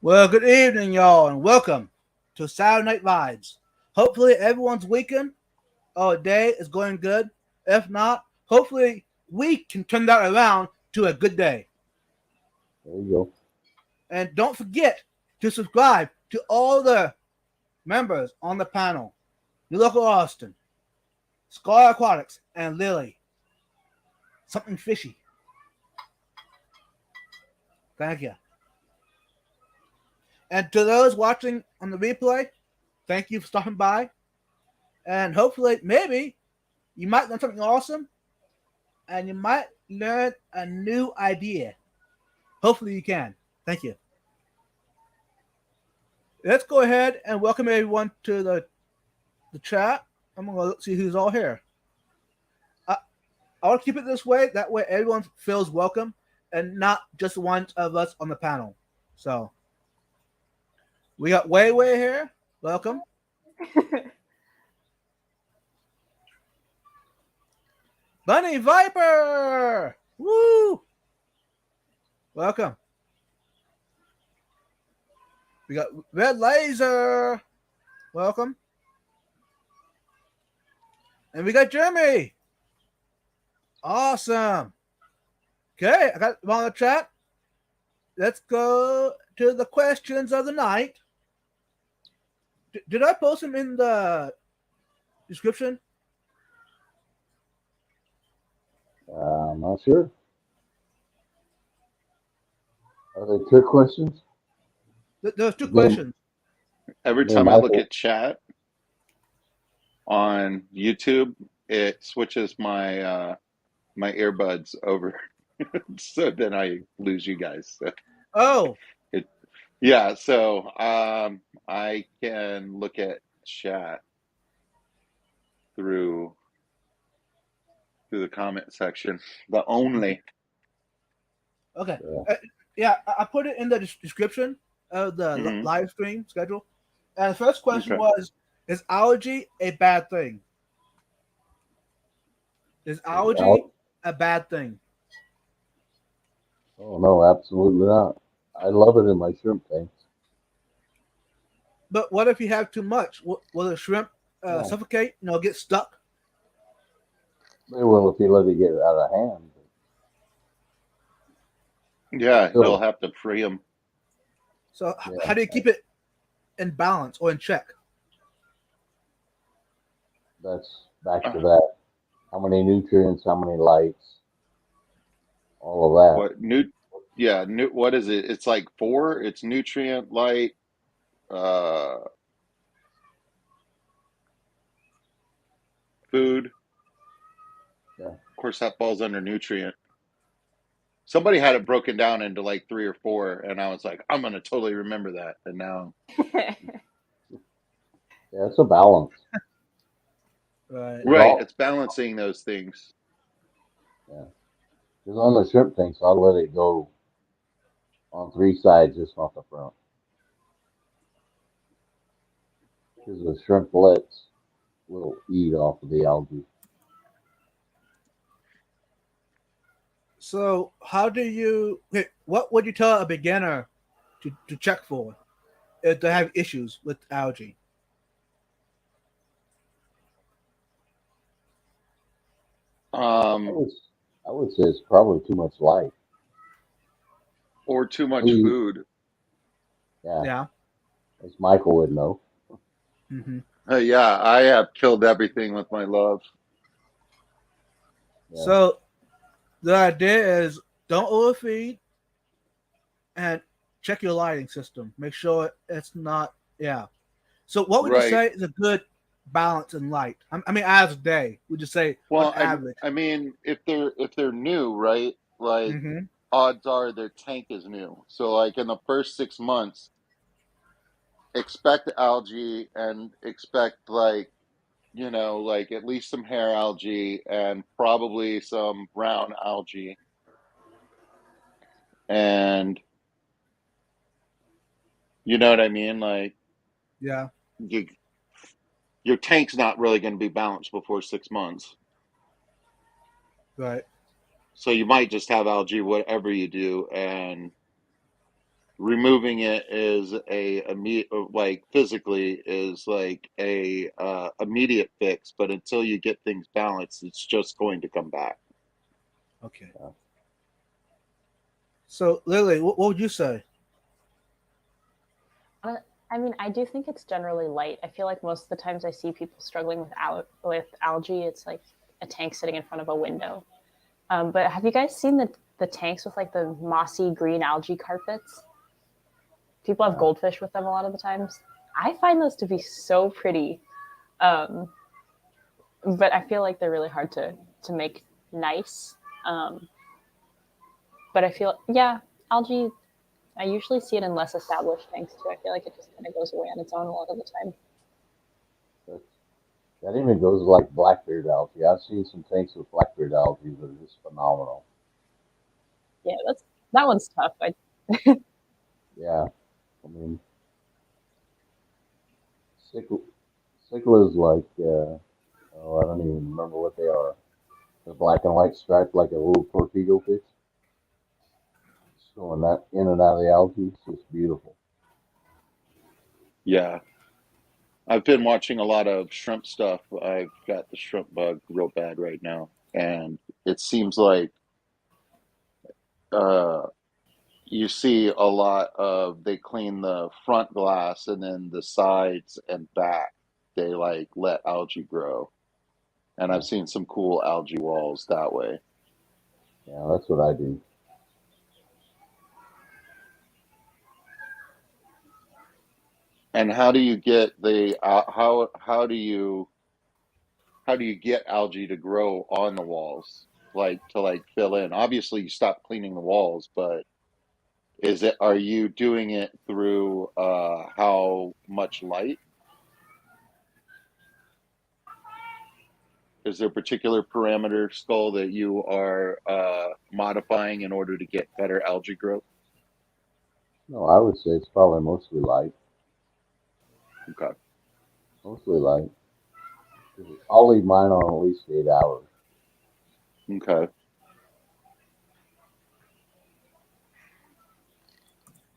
Well, good evening, y'all, and welcome to Saturday Night Vibes. Hopefully, everyone's weekend or day is going good. If not, hopefully, we can turn that around to a good day. There you go. And don't forget to subscribe to all the members on the panel New Local Austin, Scar Aquatics, and Lily. Something fishy. Thank you. And to those watching on the replay, thank you for stopping by. And hopefully, maybe you might learn something awesome and you might learn a new idea. Hopefully, you can. Thank you. Let's go ahead and welcome everyone to the chat. I'm going to see who's all here. I want to keep it this way. That way, everyone feels welcome and not just one of us on the panel. So, we got Way here. Welcome. Bunny Viper! Woo! Welcome. We got Red Laser. Welcome. And we got Jeremy. Awesome. Okay, I got them on the chat. Let's go to the questions of the night. Did I post them in the description? I'm not sure. Are they trick questions? There's two questions. Every Me and time I look Michael. at chat on YouTube, it switches my earbuds over, so then I lose you guys. So Oh, it, yeah. So I can look at chat through the comment section. The only. okay. Yeah. Yeah, I put it in the description of the Mhm. live stream schedule. And the first question Okay. was, is allergy a bad thing? Is allergy a bad thing? Oh no, absolutely not. I love it in my shrimp tanks. But what if you have too much? Will the shrimp Oh, suffocate? Get stuck? they will if you let it get out of hand. But Yeah, you'll still, have to free them. So yeah, how do you keep it in balance or in check? that's back to that. How many nutrients? How many lights? All of What new? Yeah, new. What is it? It's like four. It's nutrient, light, uh, food. that. Yeah. Of course, that falls under nutrient. Somebody had it broken down into like three or four, and I was like, I'm gonna totally remember that. And now, Yeah, it's a balance. Right. Cause right, all, it's balancing those things. yeah. 'Cause on the shrimp tanks, I'll let it go on three sides, just not the front. Because the shrimplets will eat off of the algae. So how do you? Okay, what would you tell a beginner to check for if they have issues with algae? I Um, would, I would say it's probably too much light. or too much Food, food. yeah, Yeah. as Michael would know. Mm-hmm. Yeah, I have killed everything with my love. Yeah, So the idea is don't overfeed and check your lighting system. Make sure it's not. Yeah. So what would you Right. say is a good balance in light? I mean, as a day, would you say on Well, average? I mean, if they're new, right? Like, Mm-hmm. odds are their tank is new. So, like in the first 6 months, expect algae and expect like at least some hair algae and probably some brown algae. And you know what I mean? Like Yeah. you, your tank's not really going to be balanced before 6 months. Right. So you might just have algae whatever you do, and removing it is a immediate, like physically is like a immediate fix, but until you get things balanced, it's just going to come back. Okay. Yeah. So Lily, what would you say? Uh, I mean, I do think it's generally light. I feel like most of the times I see people struggling with algae, it's like a tank sitting in front of a window. But have you guys seen the tanks with like the mossy green algae carpets? People have Yeah. goldfish with them a lot of the times. I find those to be so pretty, um, but I feel like they're really hard to make nice. Um, but I feel, yeah, algae. I usually see it in less established tanks too. I feel like it just kind of goes away on its own a lot of the time. But that even goes like blackbeard algae. I've seen some tanks with blackbeard algae that are just phenomenal. Yeah, that one's tough. Yeah. I mean, sickle, sickle is like, oh, I don't even remember what they are. They're black and white striped like a little torpedo fish. Just going that in and out of the algae. It's just beautiful. Yeah. I've been watching a lot of shrimp stuff. I've got the shrimp bug real bad right now. And it seems like uh, you see a lot of they clean the front glass and then the sides and back, they like let algae grow. And Yeah, I've seen some cool algae walls that way. yeah, that's what I do. And how do you get the how do you get algae to grow on the walls, like to like fill in? Obviously, you stop cleaning the walls, but is it are you doing it through how much light? Is there a particular parameter skull that you are modifying in order to get better algae growth? No, I would say it's probably mostly light. Okay. Mostly light. I'll leave mine on at least 8 hours. Okay.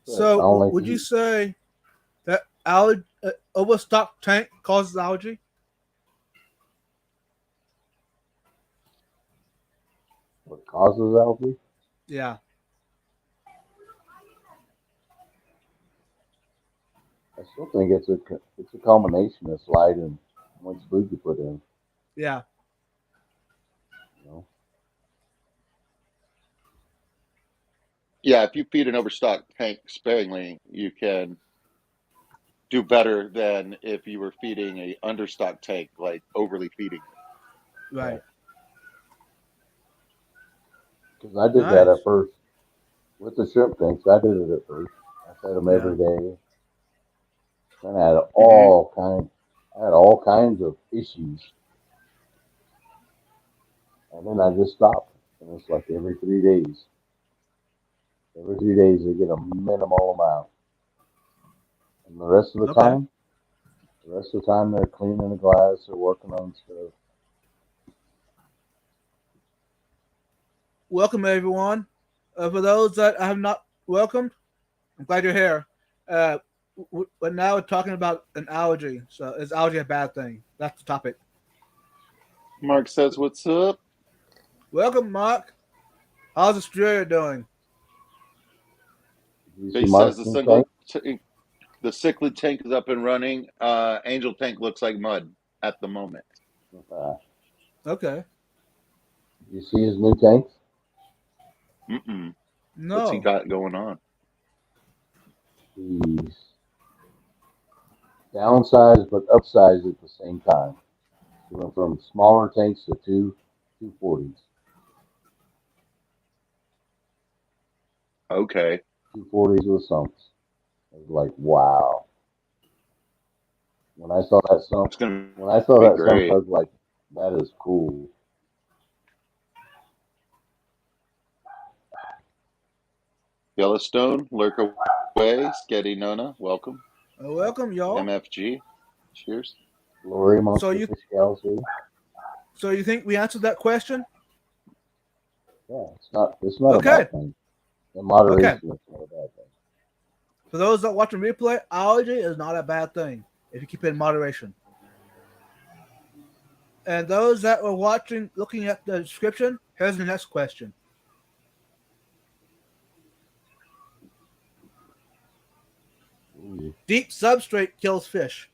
But I So don't like would to you heat. say that algae overstocked tank causes algae? What causes algae? Yeah. I still think it's a combination of light and how much food you put in. Yeah. You know. Yeah, if you feed an overstocked tank sparingly, you can do better than if you were feeding a understocked tank, like overly feeding it. Yeah. Right. Because I did that at Nice. first with the shrimp tanks. I did it at first. I fed them Yeah. every day. Then I had Hmm. all kinds of issues, and then I just stopped. And it's like every 3 days. Every 3 days they get a minimal amount, and Okay. the rest of the time they're cleaning the glass, they're working on stuff. Welcome everyone. For those that I have not welcomed, I'm glad you're here. Uh, but now we're talking about an allergy. So is allergy a bad thing? That's the topic. Mark says, "What's up?" Welcome, Mark. How's Australia doing? Did you see Base says Mark's new tank? the cichlid tank is up and running. Angel tank looks like mud at the moment. Uh, Okay. did you see his new tanks? Mm-mm. What's he No. got going on? He's downsized but upsized at the same time. He went from smaller tanks to 240s. Okay, 240s with sumps. I was like, wow. When I saw that sump, it's gonna when I saw be that sump, I great. was like, that is cool. Yellowstone, lurk away. Sketty Nona, welcome. Welcome, y'all. MFG, cheers. Lori So amongst the you fish galaxy. so you think we answered that question? Yeah, it's not a Okay. bad thing. In Okay. moderation, it's not a bad thing. For those that watch the replay, algae is not a bad thing if you keep it in moderation. And those that were watching, looking at the description, here's the next question. Ooh. Deep substrate kills fish.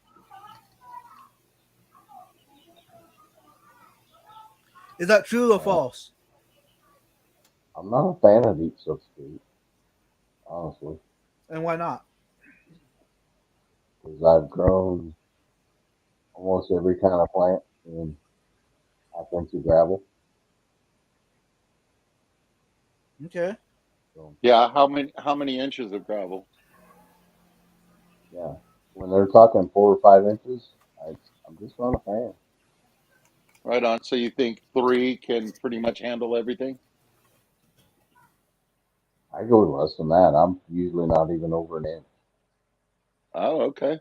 Is that true or false? I'm not a fan of deep substrate, honestly, And why not? because I've grown almost every kind of plant in half-inch gravel. Okay. So Yeah, how many inches of gravel? yeah, when they're talking 4 or 5 inches, I'm just not a fan. Right on. So you think 3 can pretty much handle everything? I go less than that. I'm usually not even over an inch. Oh, okay.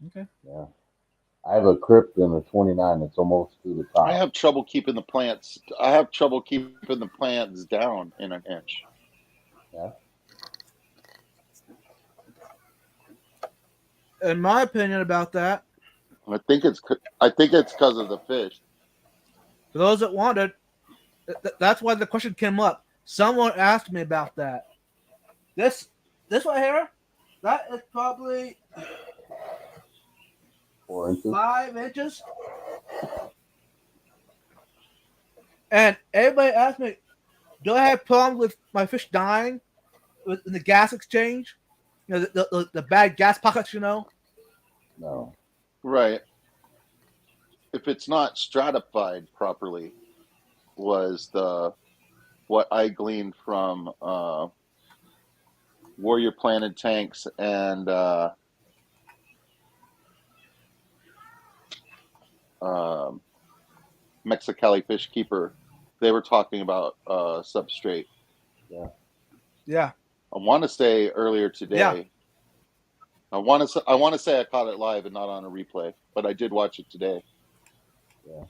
Okay. Yeah, I have a crypt in a 29 that's almost to the I top. have trouble keeping the plants. I have trouble keeping the plants down in an inch. Yeah, In my opinion about that, I think it's because of the fish. for those that wondered, that's why the question came up. Someone asked me about that. This right here, that is probably 4 inches. 5 inches. And everybody asked me, do I have problems with my fish dying with in the gas exchange? You know, the bad gas pockets, you know? No, Right. If it's not stratified properly, was the what I gleaned from Warrior Planted Tanks and um Mexicali Fish Keeper. They were talking about substrate. yeah, Yeah. I want to say earlier Yeah. today. I want to say I caught it live and not on a replay, but I did watch it today. yeah.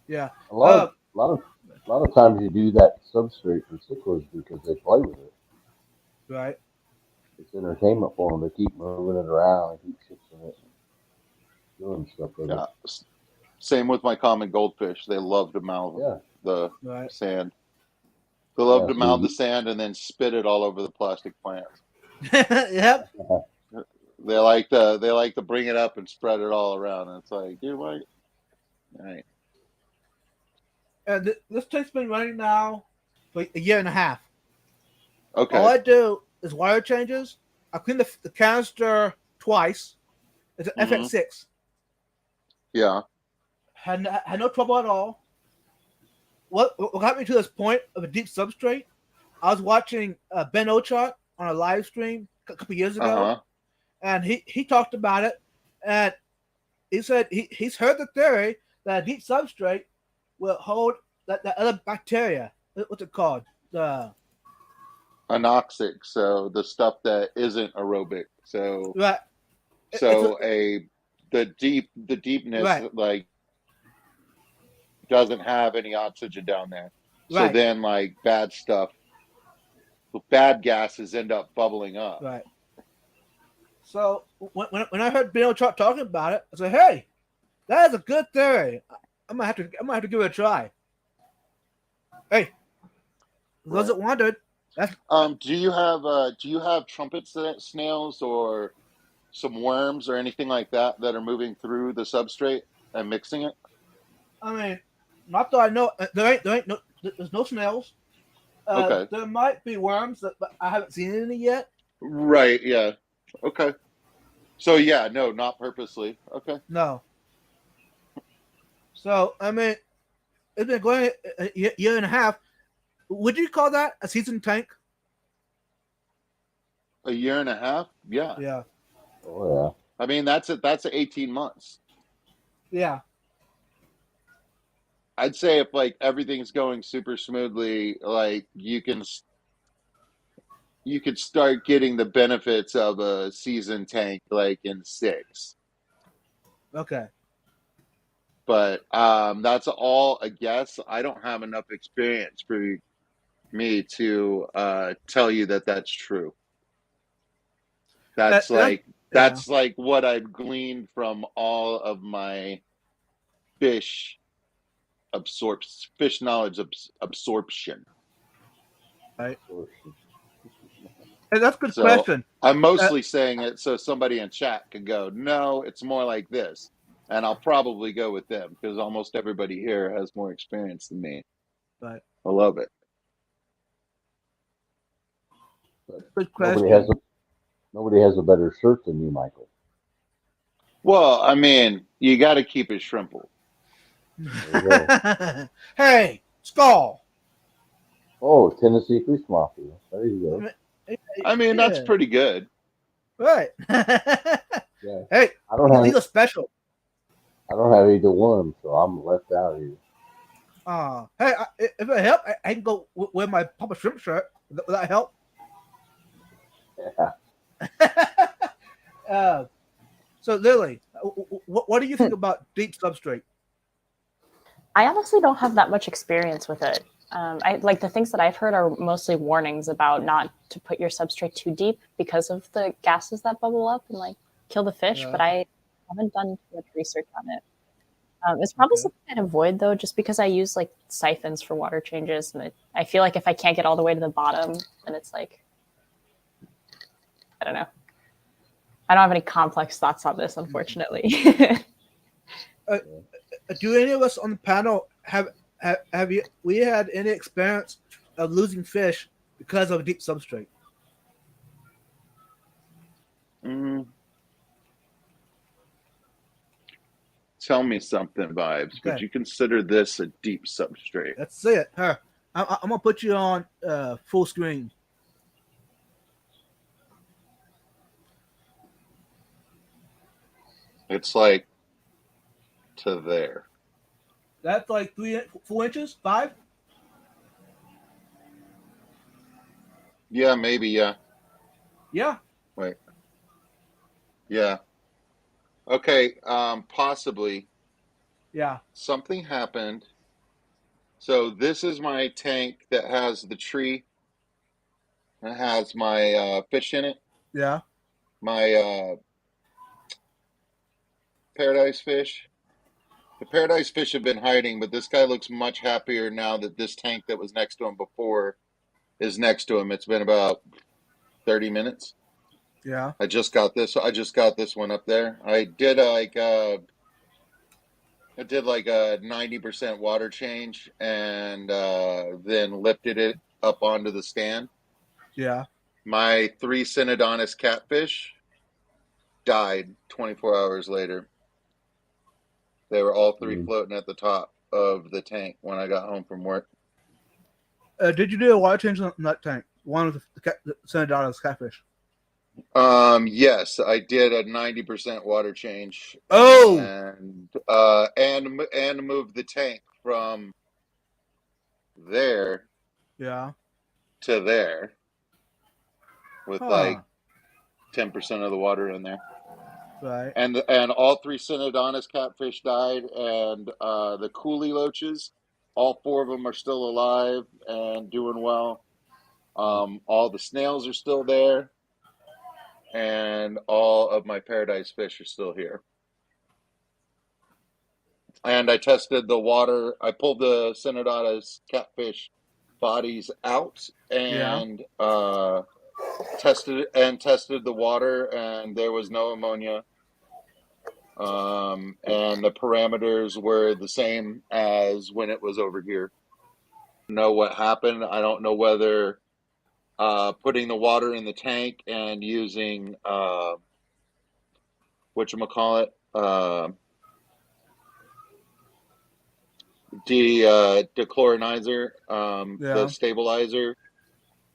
Yeah. A lot Uh of, lot of, lot of times you do that substrate for cichlids because they play with it. right. It's entertainment for them to keep moving it around and keep fixing it and doing stuff with it. Yeah. Same with my common goldfish. They love to mouth Yeah, the Right. sand. They love yeah. to So mouth the sand and then spit it all over the plastic plants. Yep. They like to bring it up and spread it all around. And it's like, dude, what? All right. And this tank's been running now for a year and a half. All Okay. I do is wire changes. I clean the canister twice. It's an Mm-hmm. FX6. Yeah. Had no trouble at all. What got me to this point of a deep substrate? I was watching Ben Ochart on a live stream a couple years ago, Uh-huh. and he talked about it, and he said he's heard the theory that a deep substrate will hold that other bacteria. What's it called? The Anoxic, so the stuff that isn't aerobic. So right. It's so a the deepness right, like doesn't have any oxygen down there. So right, then like bad gases end up bubbling up. right. So when I heard Ben Ochart talking about it, I said, "Hey, that is a good theory. I'm gonna have to give it a try." Hey, those Right. that wondered, that's Do you have trumpet snails or some worms or anything like that are moving through the substrate and mixing it? I mean, not that I know. There ain't no. There's no snails. Okay. There might be worms, but I haven't seen any yet. Right, yeah. Okay. So yeah, no, not purposely. Okay. No. So I mean, it's been going a year and a half. Would you call that a seasoned tank? A year and a half? Yeah. Yeah. oh I mean, that's 18 months. Yeah. I'd say if like everything's going super smoothly, like you could start getting the benefits of a season tank like in 6. Okay. But that's all a guess. I don't have enough experience for me to tell you that that's true. That's yeah. like what I've gleaned from all of my fish fish knowledge absorption. Right. And that's a good So question. I'm Uh, mostly saying it so somebody in chat could go, no, it's more like this. And I'll probably go with them because almost everybody here has more experience than me. but I love it. But good nobody question. has a better shirt than you, Michael. Well, I mean, you got to keep it shrimple. There you go. Hey, Skull. Oh, Tennessee Fish Mafia. There you go. I mean, that's Yeah. pretty good. Right. Yeah. Hey, I don't these have are special. either one, so I'm left out here. Hey, if it help, I can go wear my Papa Shrimp shirt. Will that help? Yeah. So Lily, what do you think about deep substrate? I honestly don't have that much experience with it. I like the things that I've heard are mostly warnings about not to put your substrate too deep because of the gases that bubble up and like kill the fish. Yeah. But I haven't done much research on it. It's probably something I'd avoid though, just because I use like siphons for water changes, and I feel like if I can't get all the way to the bottom, then it's like I don't know. I don't have any complex thoughts on this, unfortunately. Do any of us on the panel have we had any experience of losing fish because of deep substrate? Mm. Tell me something, Vibes. Okay. Would you consider this a deep substrate? Let's see it. Here, I'm gonna put you on full screen. It's like to there. That's like 4 inches, 5. Yeah, maybe. Yeah. Yeah. Wait. Yeah. Okay. Possibly Yeah. something happened. So this is my tank that has the tree. It has my fish in it. Yeah. My paradise fish. The paradise fish have been hiding, but this guy looks much happier now that this tank that was next to him before is next to him. It's been about 30 minutes. Yeah. I just got this one up there. I did like a 90% water change and then lifted it up onto the stand. Yeah. My 3 Synodontis catfish died 24 hours later. They were all 3 floating at the top of the tank when I got home from work. Did you do a water change on that tank? One of the $7 catfish. Yes, I did a 90% water change. Oh. And moved the tank from there Yeah. to there with like 10% of the water in there. Right. And all 3 Synodontis catfish died, and the coolie loaches, all 4 of them are still alive and doing well. All the snails are still there, and all of my paradise fish are still here. And I tested the water. I pulled the Synodontis catfish bodies out and tested the water, and there was no ammonia. And the parameters were the same as when it was over here. I don't know what happened. I don't know whether putting the water in the tank and using whatchamacallit, dechlorinizer, the stabilizer,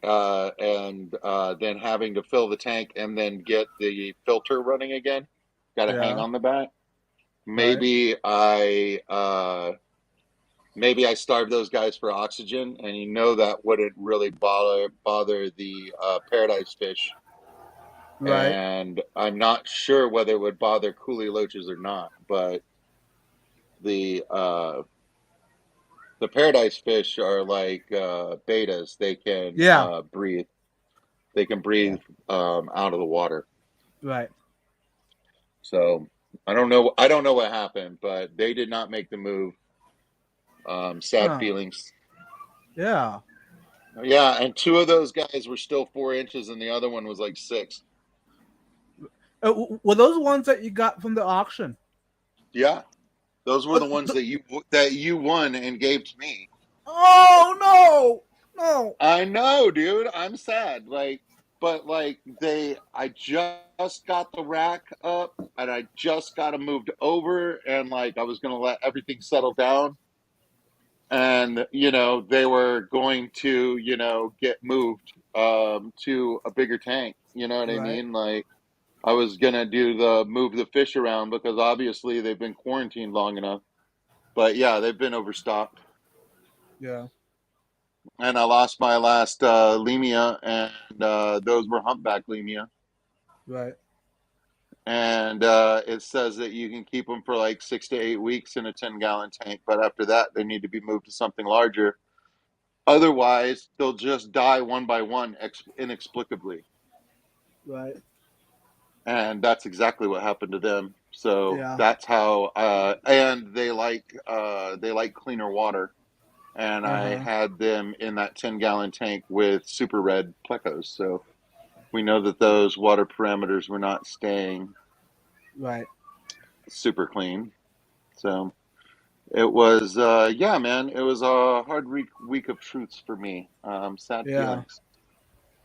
and then having to fill the tank and then get the filter running again. Got to hang on the back. Maybe maybe I starved those guys for oxygen, and you know that wouldn't really bother the paradise fish. Right. And I'm not sure whether it would bother coolie loaches or not, but the paradise fish are like betas. They can breathe. They can breathe out of the water. Right. So I don't know. I don't know what happened, but they did not make the move. Sad Huh. feelings. Yeah. Yeah, and two of those guys were still 4 inches, and the other one was like 6. Were those ones that you got from the auction? Yeah, those were Uh, the ones that you won and gave to me. Oh no! No. I know, dude. I'm sad. But I just got the rack up, and I just got them moved over, and like I was gonna let everything settle down, and they were going to get moved to a bigger tank. You know what I Right. mean? Like I was gonna do the move the fish around because obviously they've been quarantined long enough. But yeah, they've been overstocked. Yeah. And I lost my last lemia, and those were humpback lemia. Right. And it says that you can keep them for like 6 to 8 weeks in a 10-gallon tank, but after that, they need to be moved to something larger. Otherwise, they'll just die one by one inexplicably. Right. And that's exactly what happened to them. So Yeah. that's how. And they like cleaner water. And Uh I huh. had them in that 10-gallon tank with super red plecos. So we know that those water parameters were not staying Right. super clean. So it was, yeah, man, it was a hard week of truths for me. Sad Yeah. feelings.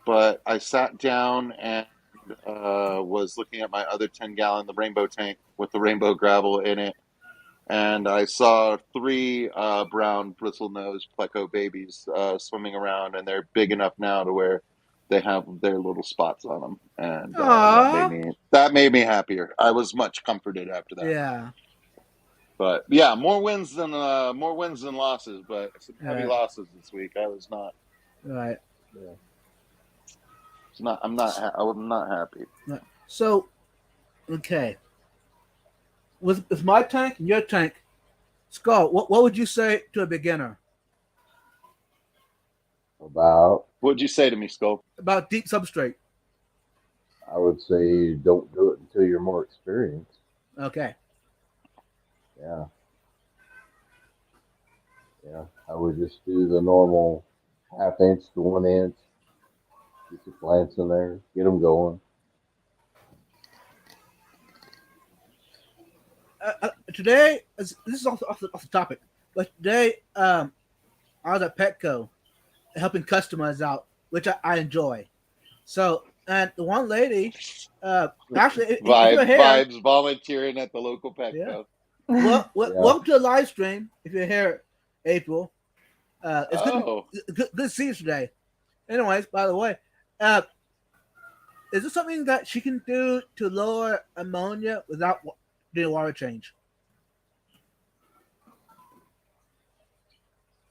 But I sat down and was looking at my other 10-gallon, the rainbow tank with the rainbow gravel in it. And I saw 3 brown bristlenose pleco babies swimming around, and they're big enough now to where they have their little spots on them, and Aww. that made me happier. I was much comforted after that. Yeah. But yeah, more wins than losses, but some heavy Right. losses this week. I was not. Right. Yeah, it's not. I'm not. I'm not happy. Right. So, okay, with my tank and your tank, Skull, what would you say to a beginner About, What'd you say to me, Skull? about deep substrate? I would say don't do it until you're more experienced. Okay. Yeah, yeah. I would just do the normal ½ inch to 1 inch. Get your plants in there, get them going. Today, this is off the topic, but today I was at Petco helping customers out, which I enjoy. So, and the one lady, actually, if you're here, Vibes volunteering at the local yeah, Petco. Yeah, welcome to the live stream. If you're here, April, it's Oh, good to see you today. Anyways, by the way, uh, is this something that she can do to lower ammonia without doing a water change?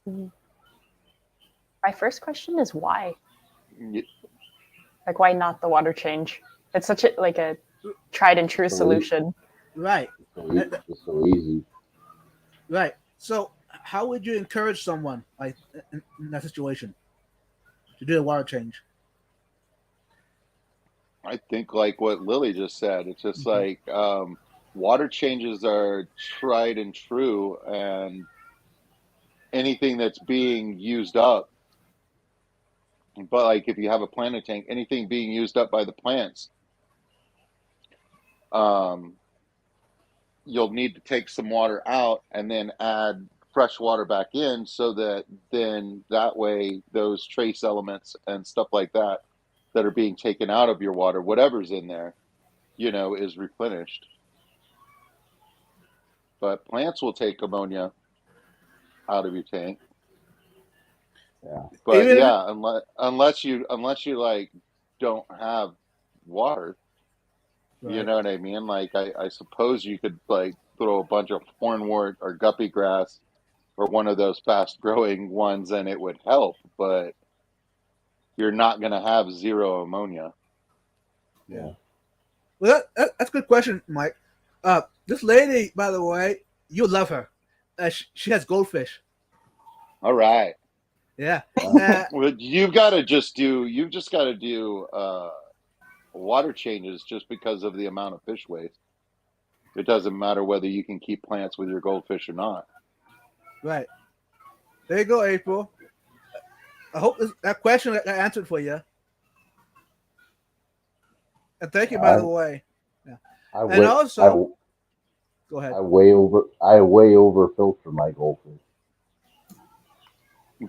My first question is why? y- Like, why not the water change? It's such a tried and true so solution. Right, it's so easy. right. So, how would you encourage someone like in that situation to do a water change? I think like what Lily just said. It's just Mm-hmm. like water changes are tried and true, and anything that's being used up. But like if you have a planted tank, anything being used up by the plants, um, you'll need to take some water out and then add fresh water back in, so that then that way those trace elements and stuff like that that are being taken out of your water, whatever's in there, is replenished. But plants will take ammonia out of your tank. Yeah, But Even if yeah, unless you like don't have water, you right, know what I mean? Like I suppose you could like throw a bunch of hornwort or guppy grass or one of those fast growing ones and it would help, but you're not going to have zero ammonia. yeah. yeah. Well, that's a good question, Mike. This lady, by the way, you'll love her. She has goldfish. All right. Yeah. Uh, Uh, Well, you've just got to do water changes just because of the amount of fish waste. It doesn't matter whether you can keep plants with your goldfish or not. Right. There you go, April. I hope that question got answered for you. And thank you, by the way. Yeah. I And way, also, go ahead. I way over filter my goldfish.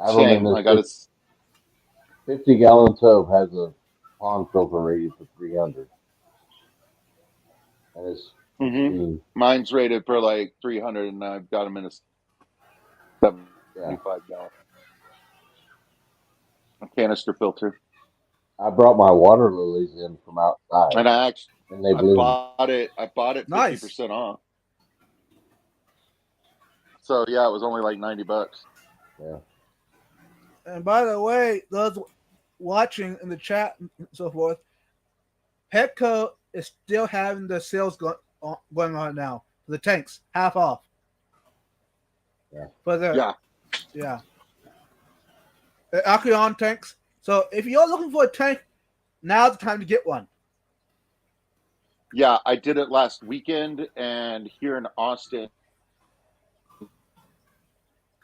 I have them in Same. I this got to. 50-gallon tub has a pond filter rated for 300, and it's Mm-hmm. pristine. Mine's rated for like 300, and I've got them in a 75-gallon canister filter. I brought my water lilies in from outside, And I and they bloom. bought it 50% Nice. off. So yeah, it was only like $90. Yeah. And by the way, those watching in the chat and so forth, Petco is still having the sales going on now. The tanks, half off. Yeah. For the the Aquion tanks. So if you're looking for a tank, now's the time to get one. Yeah, I did it last weekend, and here in Austin,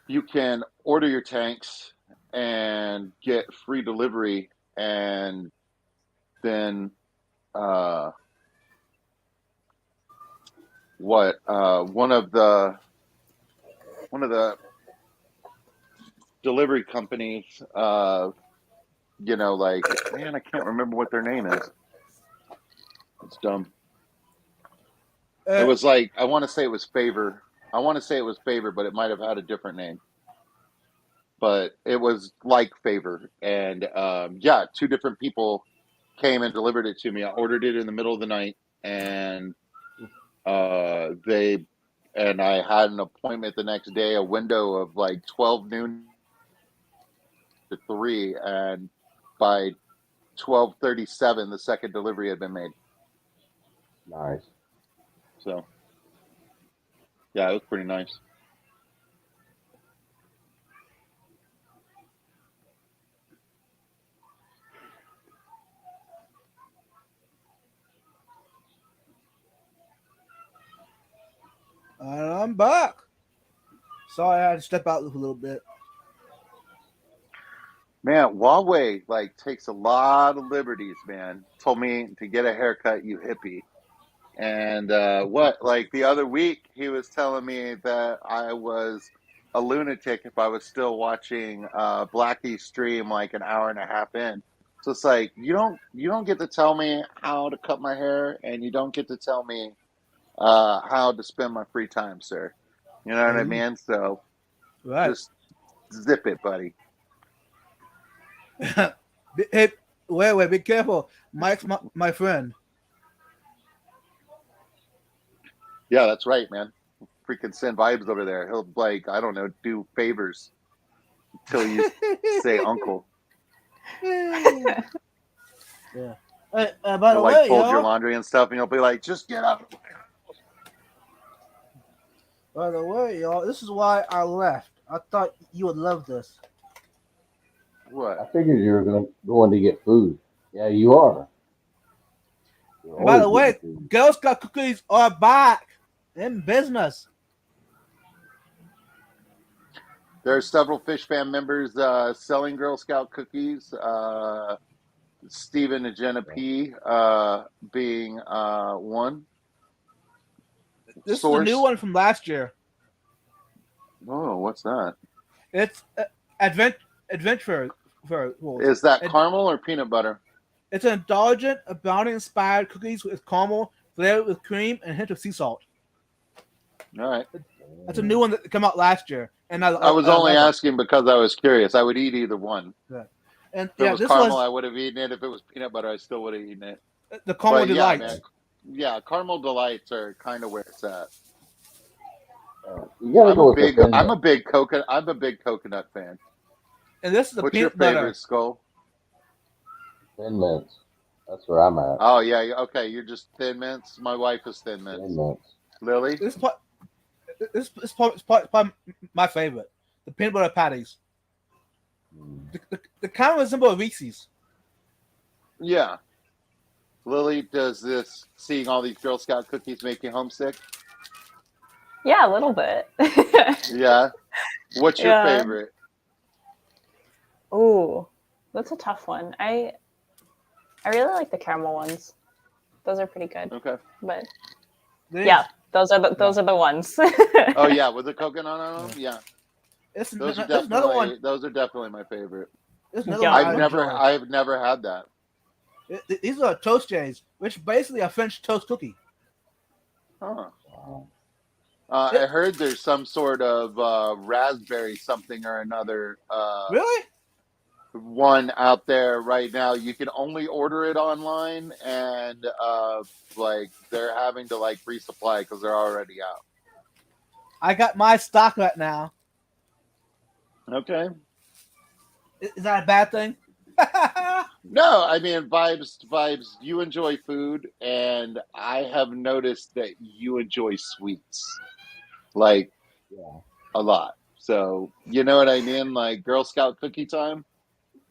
you can order your tanks and get free delivery, and then one of the delivery companies, like, man, I can't remember what their name is. It's dumb. It was like, I want to say it was Favor. But it might have had a different name. But it was like Favor. And two different people came and delivered it to me. I ordered it in the middle of the night, and I had an appointment the next day, a window of like 12 noon to 3, and by 12:37 the second delivery had been made. Nice. So yeah, it was pretty nice. And I'm back. Sorry, I had to step out a little bit. Man, Huawei like takes a lot of liberties, man. Told me to get a haircut, you hippie. And like the other week, he was telling me that I was a lunatic if I was still watching Blackie stream like an hour and a half in. So it's like you don't get to tell me how to cut my hair, and you don't get to tell me how to spend my free time, sir. You know what I mean? So just zip it, buddy. Hey, wait, be careful. Mike's my friend. Yeah, that's right, man. Freaking send vibes over there. He'll like, I don't know, do favors until you say uncle. Yeah. By the He'll way, like fold y'all, your laundry and stuff, and you'll be like, just get up. By the way, y'all, this is why I left. I thought you would love this. I What? figured you were going to get food. Yeah, you are. By the way, Girl Scout cookies are back in business. There are several Fish Fam members selling Girl Scout cookies. Stephen and Jenna P being one. This source. is the new one from last year. Oh, what's that? It's adventure. Is that caramel or peanut butter? It's an indulgent, bounty-inspired cookies with caramel flavored with cream and a hint of sea salt. All right. That's a new one that came out last year, and I was only asking because I was curious. I would eat either one. Yeah. And if it was caramel, I would have eaten it. If it was peanut butter, I still would have eaten it. The caramel delights. Man. Yeah, caramel delights are kind of where it's at. I'm a big coconut fan. And this is the What's peanut your favorite, butter. Skull? Thin Mints. That's where I'm at. Oh yeah, okay. You're just Thin Mints. My wife is Thin Mints. Thin Mints. Lily? This is probably my favorite. The peanut butter patties. The kind of resemble Reese's. Yeah. Lily, does this seeing all these Girl Scout cookies make you homesick? Yeah, a little bit. Yeah. What's your Yeah. favorite? Ooh, that's a tough one. I really like the caramel ones. Those are pretty good. Okay. But These, yeah, those are the ones. Oh yeah, with the coconut on them. Yeah, it's, those are there's another one. definitely my favorite. There's another one I Yeah. enjoy. I've never had that. These are toast jays, which basically a French toast cookie. Huh. Wow. I heard there's some sort of raspberry something or another Really? one out there right now. You can only order it online, and like they're having to like resupply because they're already out. I got my stock right now. Okay. Is that a bad thing? No, I mean vibes. You enjoy food, and I have noticed that you enjoy sweets, like Yeah. a lot. So you know what I mean? Like Girl Scout cookie time.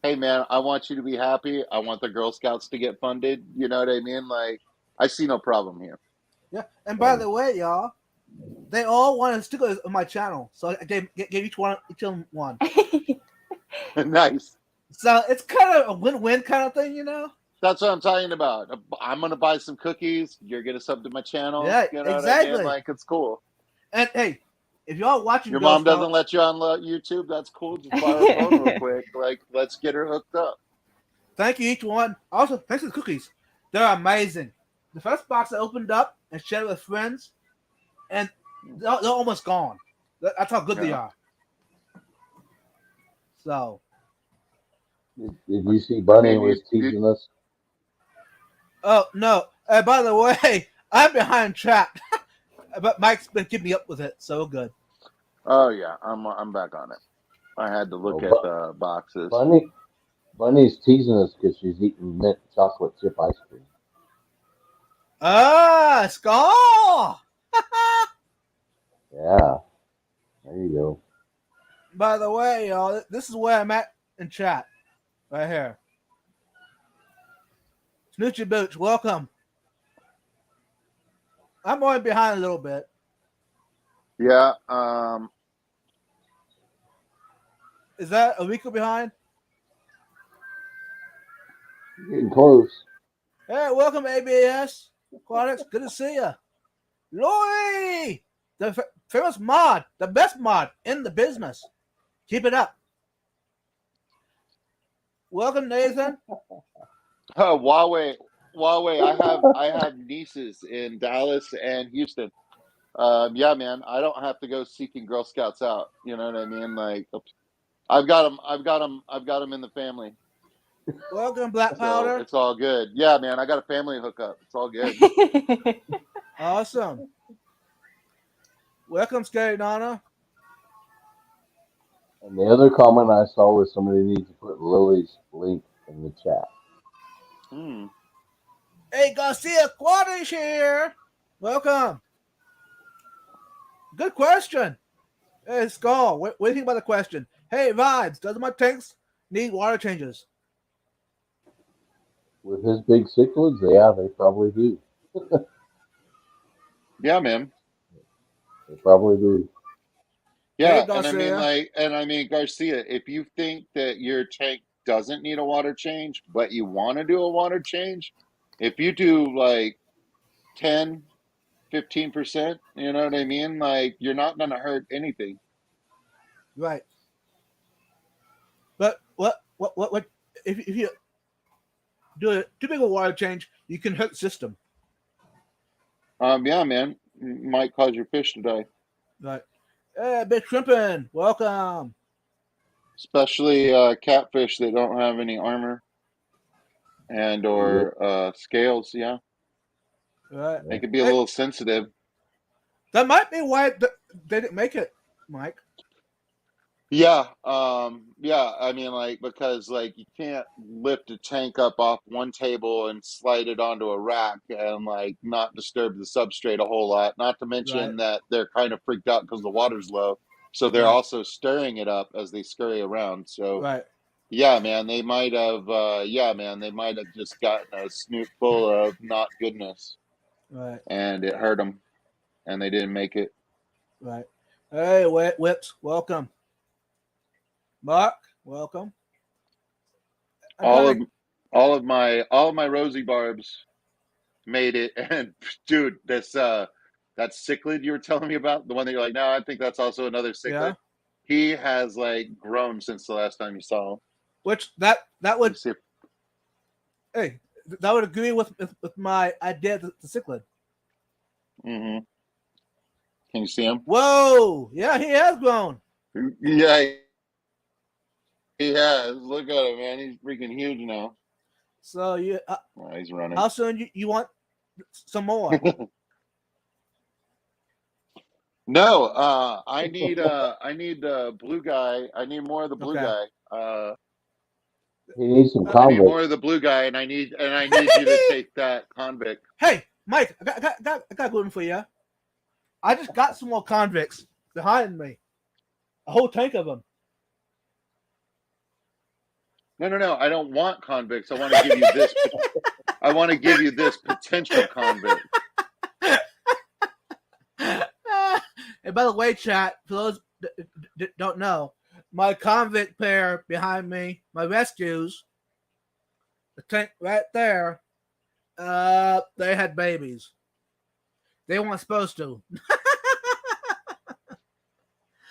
Hey man, I want you to be happy. I want the Girl Scouts to get funded. You know what I mean? Like I see no problem here. Yeah. And by the way, y'all, they all wanted stickers on my channel, so I gave each of them one. Nice. So it's kind of a win-win kind of thing, you know? That's what I'm talking about. I'm gonna buy some cookies. You're gonna sub to my channel. Yeah, You know what I mean? exactly. Like it's cool. And hey, if y'all watching Your Girl mom doesn't Scouts, let you on YouTube. That's cool. Just borrow her phone real quick. Like let's get her hooked up. thank you each one. Also, thanks to the cookies. They're amazing. The first box I opened up and shared with friends, and they're almost gone. That's how good they Yeah. are. So, Did you see Bunny I mean, was teasing us? oh no. By the way, I'm behind track, but Mike's been keeping me up with it. So good. Oh yeah, I'm back on it. I had to look Oh, at the boxes. Bunny's teasing us because she's eating mint chocolate chip ice cream. Ah, score! Yeah, there you go. By the way, y'all, this is where I'm at in chat. Right here. Snoochie Booch, welcome. I'm only behind a little bit. Yeah. Is that a week behind? Getting close. Hey, welcome, ABS. Quadix, good to see you. Lori! The famous mod, the best mod in the business. Keep it up. Welcome, Nathan. Huawei. I have nieces in Dallas and Houston. Yeah, man. I don't have to go seeking Girl Scouts out. You know what I mean? Like, I've got them. I've got them in the family. Welcome, Black So Powder. it's all good. Yeah, man. I got a family hookup. It's all good. Awesome. Welcome, Scary Donna. And the other comment I saw was somebody needs to put Lily's link in the chat. Hmm. Hey, Garcia Quadish here. Welcome. Good question. Hey, Skull, what do you think about the question? Hey, Vibes, does my tanks need water changes? With his big cichlids, yeah, they probably do. Yeah, man. They probably do. Yeah, Hey, Garcia. and I mean, Garcia, if you think that your tank doesn't need a water change, but you want to do a water change, if you do like 10, 15%, you know what I mean? Like, you're not going to hurt anything. Right. But what if you do a too big of a water change, you can hurt the system. Yeah, man. Might cause your fish to die. Right. Hey, Big Shrimpin, welcome. Especially catfish that don't have any armor and or scales, yeah. Right. They could be a Hey, little sensitive. that might be why they didn't make it, Mike. Yeah, yeah. I mean, like because like you can't lift a tank up off one table and slide it onto a rack and like not disturb the substrate a whole lot. Not to Right. mention that they're kind of freaked out because the water's low, so they're Right. also stirring it up as they scurry around. So Right. Yeah, man, they might have. Yeah, man, they might have just gotten a snoot full of not goodness, Right, and it hurt them, and they didn't make it. right. Hey, Whips, welcome. Mark, welcome. I'm All trying of to. all of my rosy barbs made it, and dude, this that cichlid you were telling me about, the one that you're like, no, I think that's also another cichlid. Yeah. He has like grown since the last time you saw him. Which that Let me would see. hey that would agree with my idea of the cichlid. Mm-hmm. Can you see him? Whoa! Yeah, he has grown. Yeah, he has. Look at him, man. He's freaking huge now. So Oh, he's running. how soon you want some more? No, I need blue guy. I need more of the blue Okay. guy. He needs some I need convicts. more of the blue guy, and I need you to take that convict. Hey, Mike, I got good one for you. I just got some more convicts behind me. A whole tank of them. No. I don't want convicts. I want to give you this. I want to give you this potential convict. And by the way, chat, for those that don't know, my convict pair behind me, my rescues, the tank right there, they had babies. They weren't supposed to.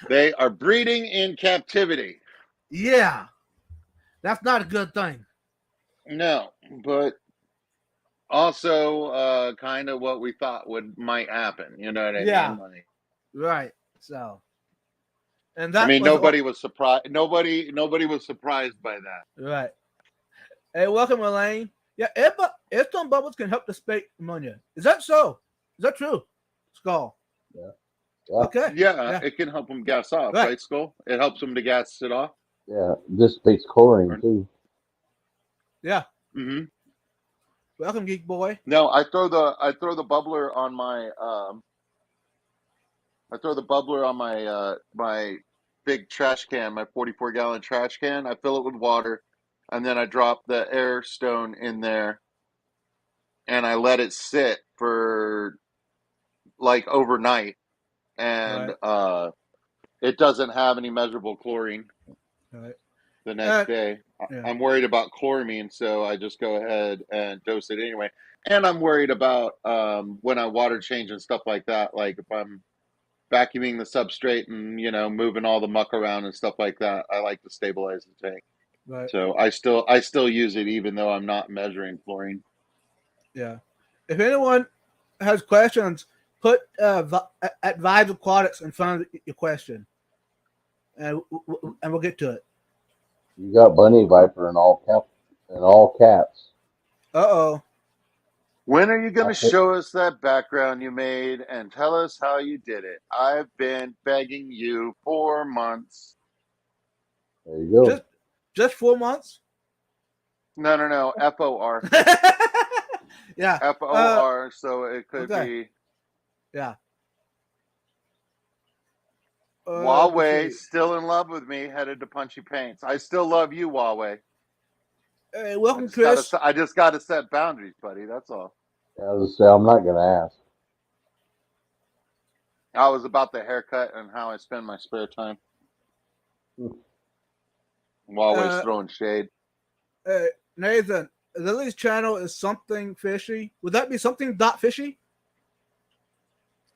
They are breeding in captivity. Yeah, that's not a good thing. No, but also kind of what we thought might happen. You know what I Yeah, mean? Like, right. So, and I that mean, was nobody was surprised. Nobody was surprised by that. right. Hey, welcome, Elaine. Yeah, airstone bubbles can help dissipate ammonia. Is that so? Is that true? Skull. Yeah. Yeah. Okay. Yeah, Yeah. it can help them gas off, Right. right, Skull? It helps them to gas it off. Yeah. Dissipates chlorine too. Yeah. Mm-hmm. Welcome, Geek Boy. No, I throw the bubbler on my my big trash can, my 44-gallon trash can. I fill it with water, and then I drop the air stone in there, and I let it sit for like overnight, and Right. it doesn't have any measurable chlorine Right. the next Uh, day. yeah. I'm worried about chloramine, so I just go ahead and dose it anyway. And I'm worried about when I water change and stuff like that. Like if I'm vacuuming the substrate and moving all the muck around and stuff like that, I like to stabilize the tank. Right. So I still use it even though I'm not measuring chlorine. Yeah. If anyone has questions, put at Vibes Aquatics in front of your question, and we'll get to it. You got Bunny Viper in all caps. Uh-oh. When are you going I to put, show us that background you made and tell us how you did it? I've been begging you for months. there you go. Just 4 months. No. FOR. Yeah. FOR, so it could Okay. be Yeah. Let me Huawei, see. still in love with me, headed to Punchy Paints. I still love you, Huawei. Hey, I welcome, just gotta Chris. I just gotta set boundaries, buddy. That's all. As I say, I'm not gonna ask. I was about the haircut and how I spend my spare time. Huawei's Uh, throwing shade. Nathan, Lily's channel is something fishy. Would that be something dot fishy?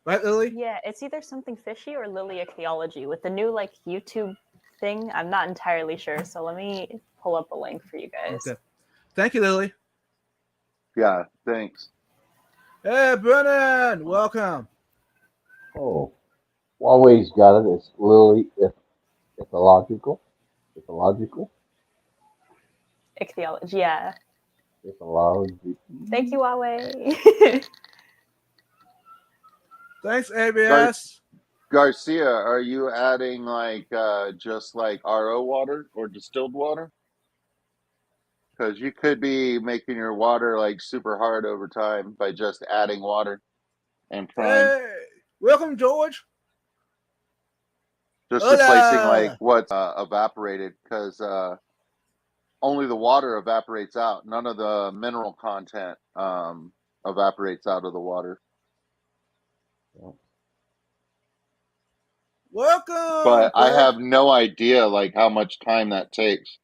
Right, Lily? Yeah, it's either something fishy or Lily Ichthyology. With the new YouTube thing, I'm not entirely sure. So let me pull up a link for you guys. Okay. Thank you, Lily. Yeah, thanks. Hey, Brennan, welcome. Oh, Huawei's got it. It's literally ethological. Ethological. Ichthyology, yeah. Ethology. Thank you, Huawei. Thanks, ABS. Garcia, are you adding just like RO water or distilled water? Because you could be making your water like super hard over time by just adding water and prime. Hey, welcome, George. Just replacing like Hola. what's evaporated. Because only the water evaporates out. None of the mineral content evaporates out of the water. Welcome, But I Greg. have no idea like how much time that takes.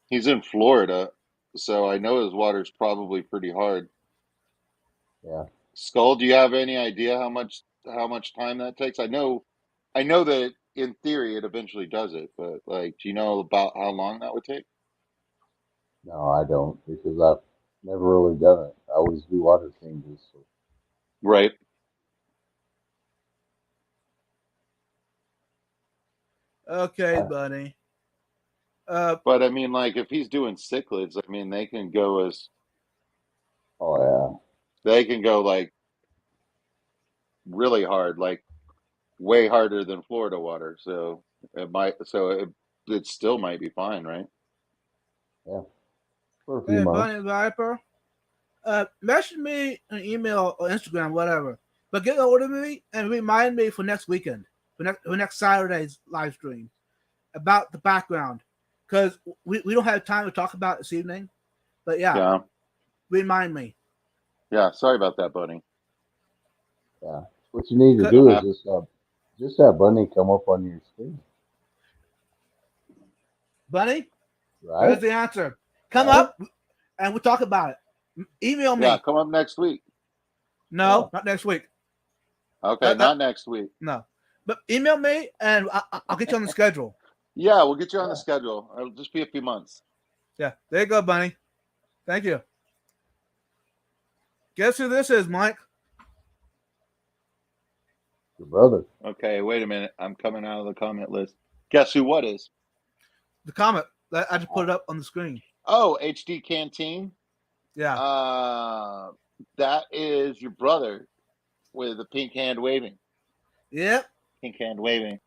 He's in Florida, so I know his water's probably pretty hard. Yeah. Skull, do you have any idea how much time that takes? I know that in theory it eventually does it, but like, do you know about how long that would take? No, I don't because I've never really done it. I always do water changes. So. Right. Okay, buddy. But I mean, like, if he's doing cichlids, I mean, they can go Oh like really hard, like way harder than Florida water. So it still might be fine, right? yeah. For a few Hey, months. Bunny Viper. Message me an email or Instagram, whatever. But get a hold of me and remind me for next weekend, for next Saturday's live stream about the background. Because we don't have time to talk about it this evening. But Yeah. remind me. Yeah. Sorry about that, Bunny. Yeah. What you need to do is just have Bunny come up on your screen. Bunny, Right? there's the answer. Come up and we'll talk about it. Email me. Yeah, come up next week. No, not next week. Okay, not next week. No. But email me and I'll get you on the schedule. Yeah, we'll get you on the schedule. It'll just be a few months. Yeah, there you go, Bunny. Thank you. Guess who this is, Mike? Your brother. Okay, wait a minute. I'm coming out of the comment list. Guess who what is? The comment. I just put it up on the screen. Oh, HD Canteen. Yeah. That is your brother with the pink hand waving. Yep. Pink hand waving.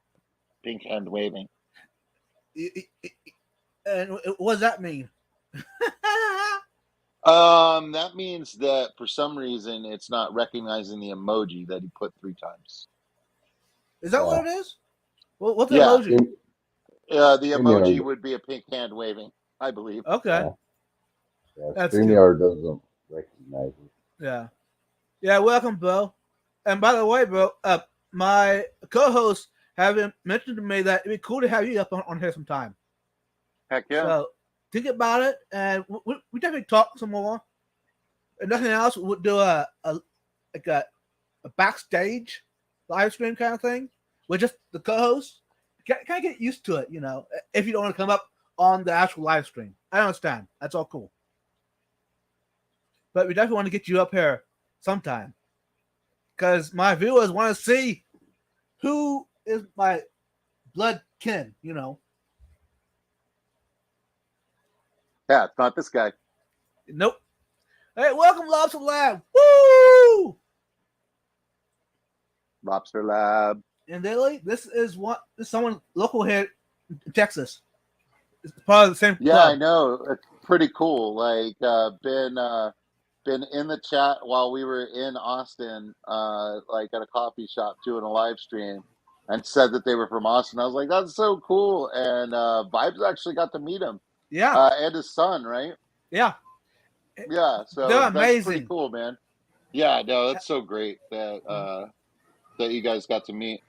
Pink hand waving. And what does that mean? That means that for some reason it's not recognizing the emoji that he put 3 times. Is that what it is? Well, what's the emoji? The emoji would be a pink hand waving, I believe. Okay. Yeah, StreamYard doesn't recognize it. Yeah. Yeah, welcome, bro. And by the way, bro, my co-hosts have mentioned to me that it'd be cool to have you up on here sometime. Heck yeah. So think about it, and we definitely talk some more. If nothing else, we'll do a backstage live stream kind of thing with just the co-hosts. Kind of get used to it, you know. If you don't want to come up on the actual live stream, I understand. That's all cool. But we definitely want to get you up here sometime, because my viewers want to see who is my blood kin, you know. Yeah, it's not this guy. Nope. Hey, welcome, Lobster Lab. Woo! Lobster Lab. And Lily, this is someone local here in Texas. It's part of the same Yeah, club. I know. It's pretty cool. Like, been in the chat while we were in Austin, like at a coffee shop doing a live stream, and said that they were from Austin. I was like, that's so cool. And Vibes actually got to meet him. Yeah. And his son, right? Yeah. Yeah. So they're that's amazing. pretty cool, man. Yeah, no, that's so great that that you guys got to meet.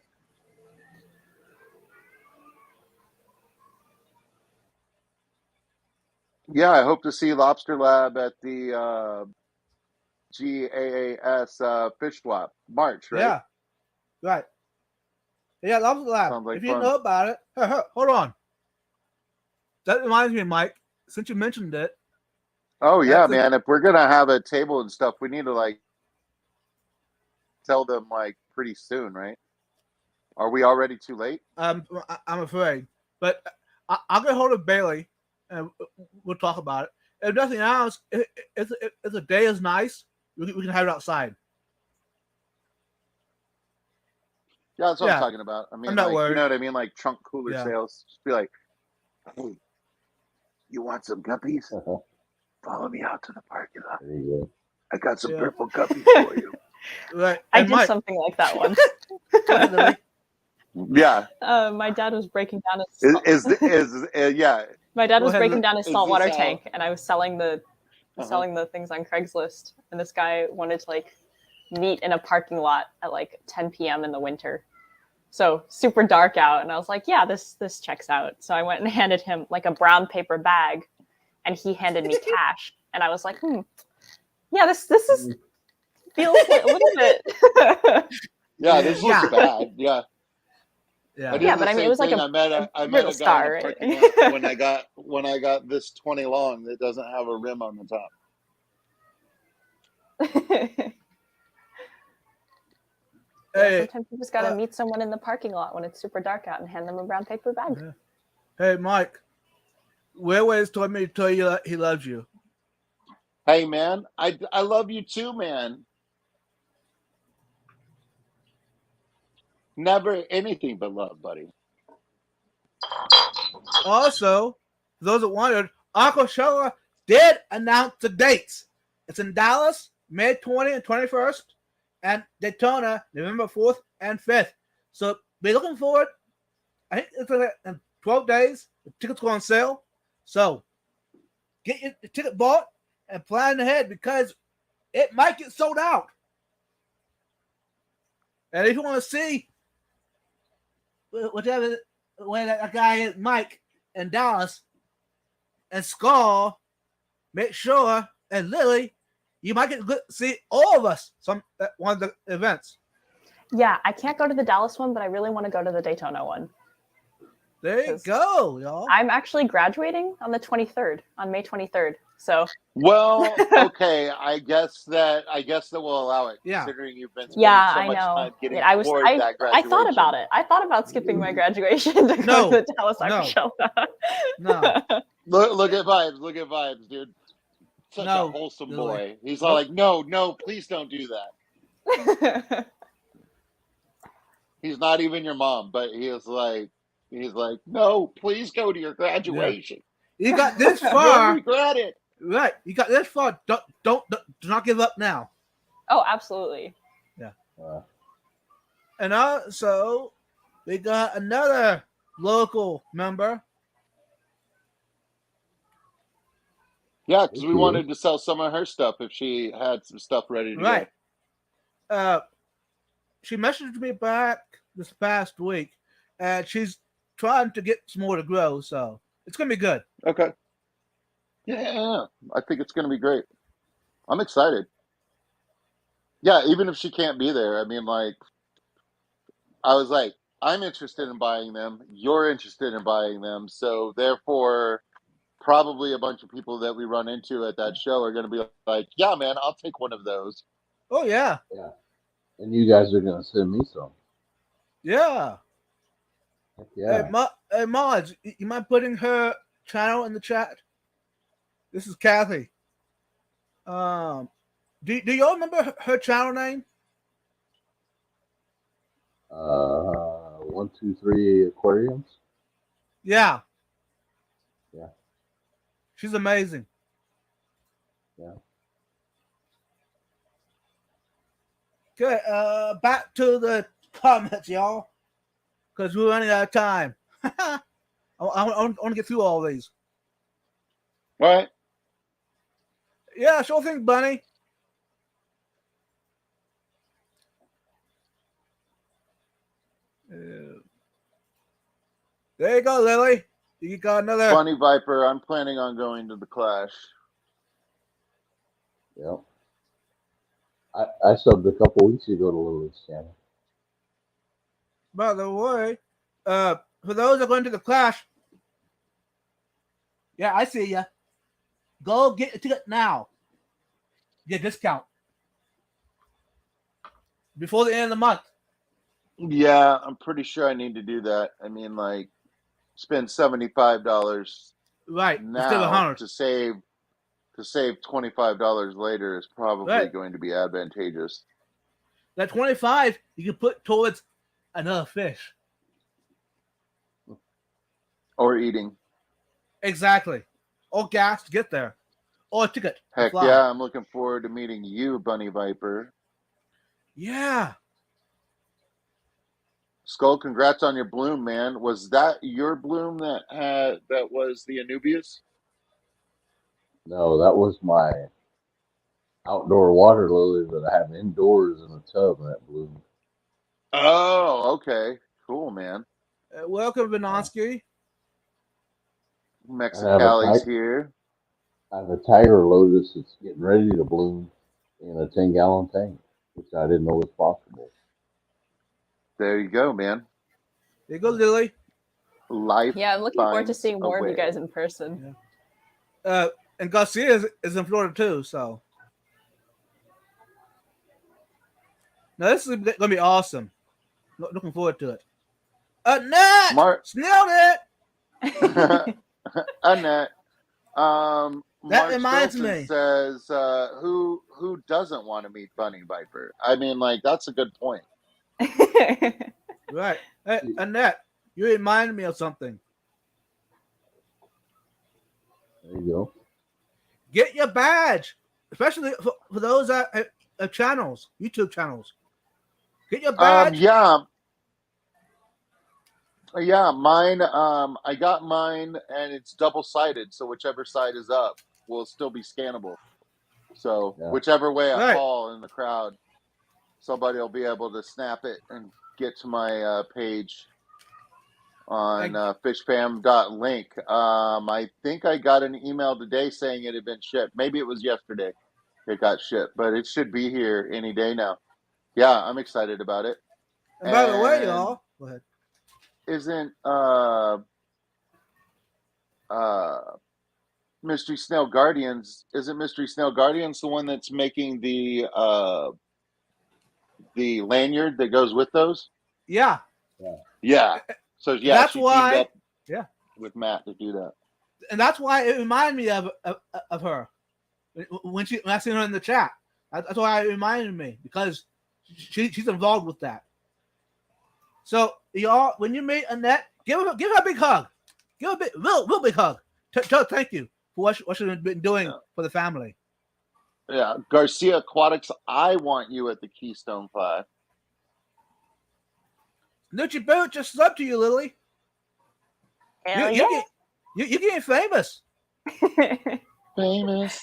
Yeah, I hope to see Lobster Lab at the GAAS Fish Swap March, right? Yeah, right. Yeah, Lobster Lab. Sounds like if you fun. know about it, hold on. That reminds me, Mike. Since you mentioned it. Oh yeah, man! If we're gonna have a table and stuff, we need to like tell them like pretty soon, right? Are we already too late? I'm afraid, but I'll get hold of Bailey and we'll talk about it. If nothing else, if the day is nice, we can have it outside. Yeah, that's what I'm talking about. I mean, I'm not like, worried. you know what I mean? Like trunk cooler sales. Just be like, hey, you want some guppies? Follow me out to the parking lot. There you go. I got some purple guppies for you. Right. I did something like that once. Yeah. My dad was breaking down his Yeah. my dad Go was ahead, breaking look. down his Is saltwater this how? tank, and I was selling the Uh-huh. things on Craigslist. And this guy wanted to like meet in a parking lot at like 10 p.m. in the winter. So super dark out, and I was like, "Yeah, this checks out." So I went and handed him like a brown paper bag, and he handed me cash. And I was like, yeah, this is feels a little bit." Yeah, this Yeah. looks bad. Yeah. I Yeah. did Yeah, the but I mean, it same was like thing. a I met real a guy in a star, parking lot right? when I got this 20 long that doesn't have a rim on the top. Hey, sometimes you just gotta meet someone in the parking lot when it's super dark out and hand them a brown paper bag. hey, Mike. Wayways told me to tell you that he loves you. Hey man, I love you too, man. Never anything but love, buddy. Also, for those that wondered, Aquashella did announce the dates. It's in Dallas, May 20th and 21st, and Daytona, November 4th and 5th. So be looking forward. I think it's like in 12 days. The tickets go on sale. So get your ticket bought and plan ahead because it might get sold out. And if you want to see whatever when that guy is, Mike, in Dallas, and Skull, make sure, and Lily, you might get to see all of us some at one of the events. Yeah, I can't go to the Dallas one, but I really want to go to the Daytona one. There you go, y'all. I'm actually graduating on the 23rd, on May 23rd. So well, okay, I guess that we'll allow it, Yeah. considering you've been spending so much time getting toward that graduation. I thought about it. I thought about skipping my graduation to go to the Dallas Aquashella. No. Look at vibes. Look at vibes, dude. Such a wholesome boy. He's all like, no, please don't do that. He's not even your mom, but he's like, no, please go to your graduation. Yeah. You got this far. You'll regret it. Right. You got this far. Do not give up now. Oh, absolutely. Yeah. And also, we got another local member. Yeah, because we wanted to sell some of her stuff if she had some stuff ready to go. She messaged me back this past week, and she's trying to get some more to grow, so it's going to be good. Okay. Yeah, I think it's going to be great. I'm excited. Yeah, even if she can't be there, I mean, like, I was like, I'm interested in buying them. You're interested in buying them. So therefore, probably a bunch of people that we run into at that show are going to be like, yeah, man, I'll take one of those. Oh, yeah. Yeah. And you guys are going to send me some. Yeah. Heck yeah. Hey, Mods, you mind putting her channel in the chat? This is Kathy. Do y'all remember her channel name? 1, 2, 3 aquariums. Yeah. Yeah. She's amazing. Yeah. Okay. Back to the comments, y'all, because we're running out of time. I want to get through all these. All right. Yeah, sure thing, Bunny. There you go, Lily. You got another. Bunny Viper, I'm planning on going to the Clash. Yep. I subbed a couple weeks ago to Lily's channel. By the way, for those that are going to the Clash, yeah, I see ya. Go get a ticket now. Get a discount before the end of the month. Yeah, I'm pretty sure I need to do that. I mean, like, spend $75 right now to save $25 later is probably going to be advantageous. That 25 you can put towards another fish or eating. Exactly, or gas to get there, or a ticket. Heck yeah, I'm looking forward to meeting you, Bunny Viper. Yeah. Skull, congrats on your bloom, man. Was that your bloom that was the Anubias? No, that was my outdoor water lily that I have indoors in a tub, and that bloomed. Oh, okay. Cool, man. Welcome, Uh, Vinonsky. and I have a Mexicali's here. tiger lotus that's getting ready to bloom in a 10-gallon tank, which I didn't know was possible. There you go, man. There you go, Lily. Life Yeah, I'm looking forward to finds seeing a more of you way. guys in person. And Garcia is in Florida too, so now this is gonna be awesome. Looking forward to it. Nat! Mark Snailed it! Annette. That Mark reminds Stolton me. says, who doesn't want to meet Bunny Viper? I mean, like, that's a good point. Right. Hey, Annette, you reminded me of something. There you go. Get your badge, especially for those that have channels, YouTube channels. Get your badge. Yeah, mine. I got mine, and it's double-sided, so whichever side is up will still be scannable. So Yeah. whichever way I Right. fall in the crowd, somebody will be able to snap it and get to my page on fishfam.link. I think I got an email today saying it had been shipped. Maybe it was yesterday it got shipped, but it should be here any day now. Yeah, I'm excited about it. And by the way, y'all, go ahead. Isn't Mystery Snail Guardians? Isn't Mystery Snail Guardians the one that's making the lanyard that goes with those? Yeah. Yeah. So yeah, That's she teamed why. up Yeah. with Matt to do that. And that's why it reminded me of her when I seen her in the chat. That's why it reminded me because she's involved with that. So y'all, when you meet Annette, give her a big hug. Give her a real big hug. Tell her thank you for what she's been doing for the family. Yeah, Garcia Aquatics. I want you at the Keystone 5. Nucci Boot just up to you, Lily. Hell You're getting famous. Famous.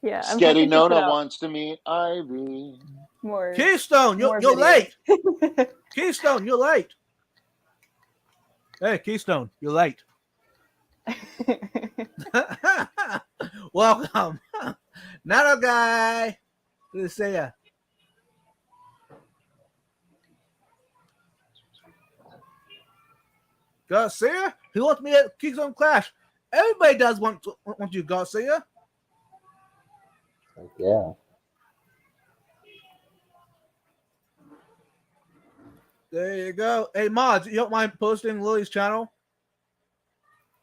Yeah, I'm Sketty hoping to put Nona out wants to meet Ivy. more. Keystone, more you're late. videos. Keystone, you're late. Hey, Keystone, you're late. Welcome. Not a guy. Good to see ya. Garcia, he wants me at Keystone Clash. Everybody does want you, Garcia. Heck yeah. There you go. Hey, Mods, you don't mind posting Lily's channel?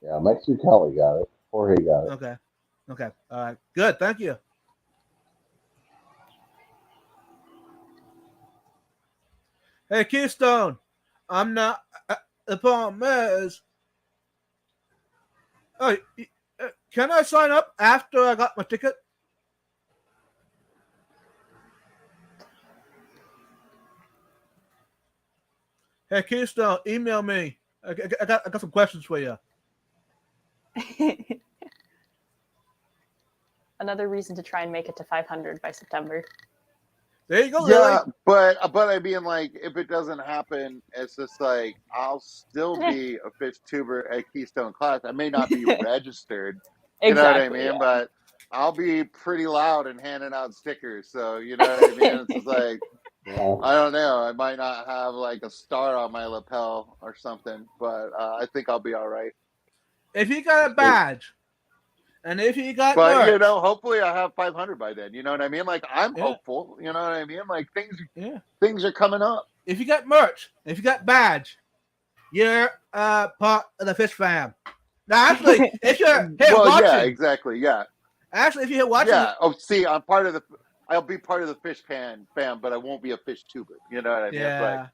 Yeah, Mexicali got it. Jorge got it. Okay. All right. Good. Thank you. Hey, Keystone. I'm not. The problem is. Oh, can I sign up after I got my ticket? Hey, Keystone, email me. I got some questions for you. Another reason to try and make it to 500 by September. There you go, Yeah, Lily. but I mean, like, if it doesn't happen, it's just like I'll still be a fish tuber at Keystone Clash. I may not be registered, you know what I mean? Yeah. But I'll be pretty loud and handing out stickers. So you know what I mean? It's just like Yeah. I don't know. I might not have like a star on my lapel or something, but I think I'll be all right. If you got a badge, and if you got But merch, you know, hopefully I have 500 by then. You know what I mean? Like I'm hopeful. You know what I mean? Like things are coming up. If you got merch, if you got badge, you're part of the fish fam. Now, actually, if you're here watching, yeah, exactly, yeah. Actually, if you're here watching, yeah. Oh, see, I'll be part of the fish fam, but I won't be a fish tuber. You know what I mean? Yeah.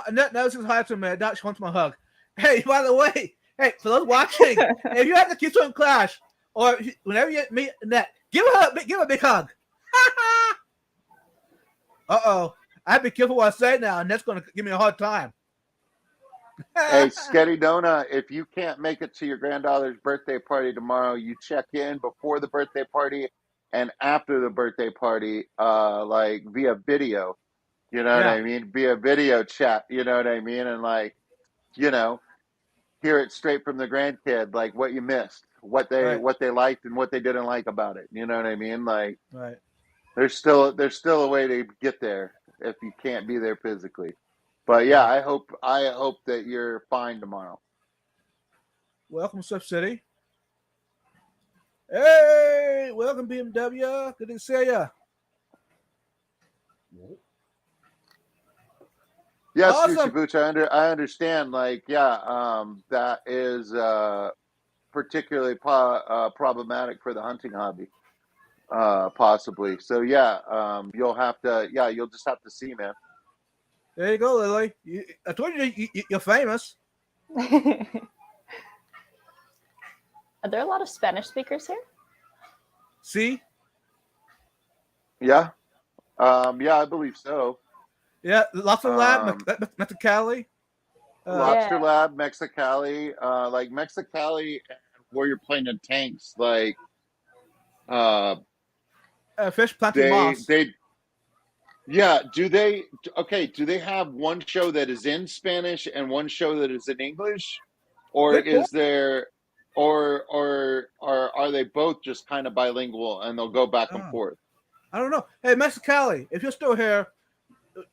Annette knows says hi to me. She wants my hug. Hey, by the way, hey, for those watching, if you have the Keystone Clash, Or whenever you meet Annette, give her a big hug. Uh-oh. I have to be careful what I say now, and that's going to give me a hard time. Hey, Sketty Dona, if you can't make it to your granddaughter's birthday party tomorrow, you check in before the birthday party and after the birthday party, like via video. You know what Yeah, I mean? Via video chat. You know what I mean? And like, you know, hear it straight from the grandkid, like what you missed, right, what they liked and what they didn't like about it. You know what I mean? Like, right, there's still a way to get there if you can't be there physically. But yeah, right. I hope that you're fine tomorrow. Welcome, Swift City. Hey, welcome, BMW. Good to see ya. Yes, Awesome. Booch, I understand. Like, yeah, that is particularly problematic for the hunting hobby, possibly. So yeah, you'll just have to see, man. There you go, Lily. I told you're famous. Are there a lot of Spanish speakers here? See? Yeah, yeah, I believe so. Yeah, lots of lab, Um, Mexicali. Lobster Yeah. Lab, Mexicali, like Mexicali, where you're playing in tanks, like uh, Fish Plenty they Moss. they yeah. Do they okay? Do they have one show that is in Spanish and one show that is in English, or Good point. is there, or are they both just kind of bilingual and they'll go back and Oh, forth? I don't know. Hey, Mexicali, if you're still here,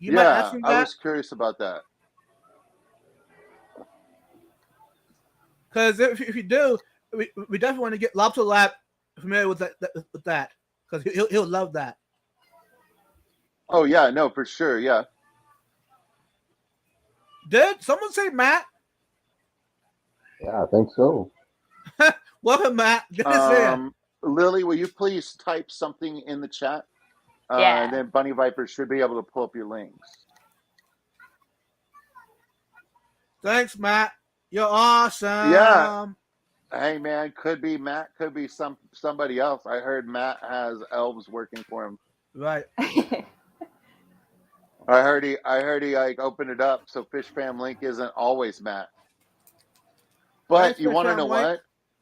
you might ask Yeah, him I that was curious about that. because if you do, we definitely want to get Lobster Lab familiar with that because he'll love that. Oh yeah, no, for sure. Yeah. Did someone say Matt? Yeah, I think so. Welcome, Matt. Good to see you. Lily, will you please type something in the chat? And Yeah. then Bunny Viper should be able to pull up your links. Thanks, Matt. You're awesome. Yeah. Hey man, could be Matt, could be somebody else. I heard Matt has elves working for him. Right. I heard he like opened it up so Fish Fam Link isn't always Matt. But Thanks, you Fish want to Fam know Link. what?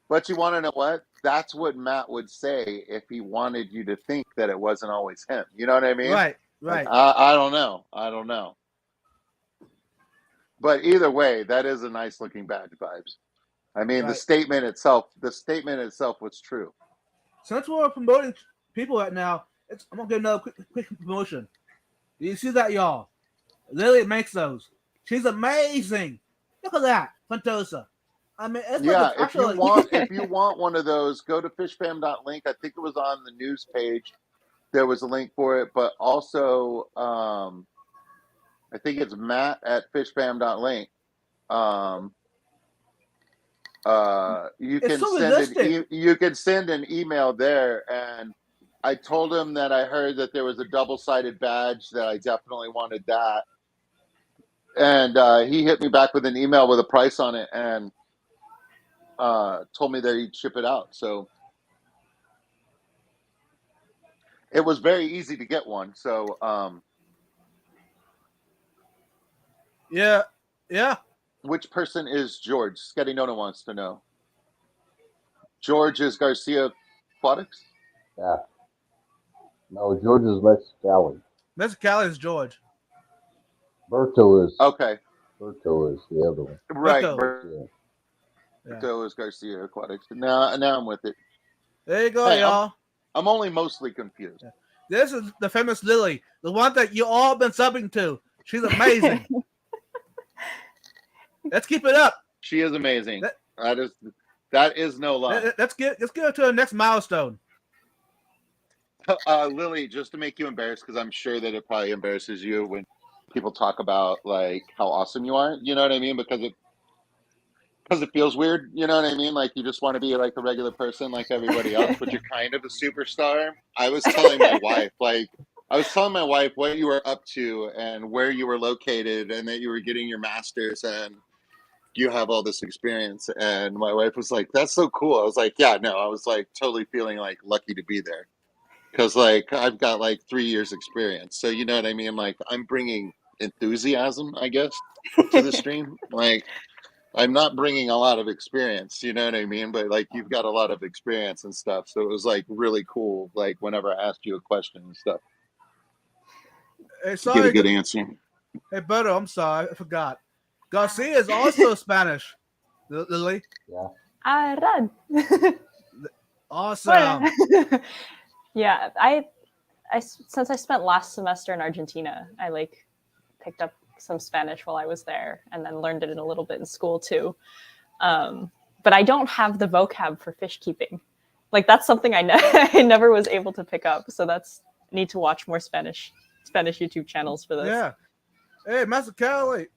But you want to know what? That's what Matt would say if he wanted you to think that it wasn't always him. You know what I mean? Right. Like Right. I don't know. I don't know. But either way, that is a nice looking badge vibes. I mean, Right. the statement itself was true. Since we're promoting people right now, I'm gonna get another quick promotion. Do you see that, y'all? Lily makes those. She's amazing. Look at that, Fantosa. I mean, it's like Yeah, it's actually if you want one of those, go to fishfam.link. I think it was on the news page. There was a link for it, but also I think it's Matt at fishfam.link. Um, it's so realistic. you can send an email there, and I told him that I heard that there was a double-sided badge that I definitely wanted that, and he hit me back with an email with a price on it and told me that he'd ship it out. So it was very easy to get one. So Yeah, yeah. which person is George? Sketty Nona wants to know. George is Garcia Aquatics? Yeah. No, George is Mexicali. Mexicali is George. Berto is Okay. the other one. Right. Berto. Berto is Garcia Aquatics. Now I'm with it. There you go, Hey, y'all. I'm only mostly confused. Yeah. This is the famous Lily, the one that you all been subbing to. She's amazing. Let's keep it up. She is amazing. That is no lie. Let's get her to the next milestone. Lily, just to make you embarrassed, because I'm sure that it probably embarrasses you when people talk about like how awesome you are. You know what I mean? Because it feels weird. You know what I mean? Like you just want to be like a regular person, like everybody else, but you're kind of a superstar. I was telling my wife, what you were up to and where you were located, and that you were getting your master's, and you have all this experience. And my wife was like, that's so cool. I was like, yeah, no, I was like totally feeling like lucky to be there. Cause like I've got like 3 years experience. So you know what I mean? Like I'm bringing enthusiasm, I guess, to the stream. Like I'm not bringing a lot of experience, you know what I mean? But like you've got a lot of experience and stuff. So it was like really cool. Like whenever I asked you a question and stuff, Hey, to get a sorry. good answer. Hey, Beto, I'm sorry. I forgot. Garcia is also Spanish. Lily. Yeah. Arad. Awesome. Yeah, I since I spent last semester in Argentina, I like picked up some Spanish while I was there, and then learned it in a little bit in school too. But I don't have the vocab for fish keeping. Like that's something I never was able to pick up. So that's need to watch more Spanish YouTube channels for this. Yeah. Hey, Master Kelly.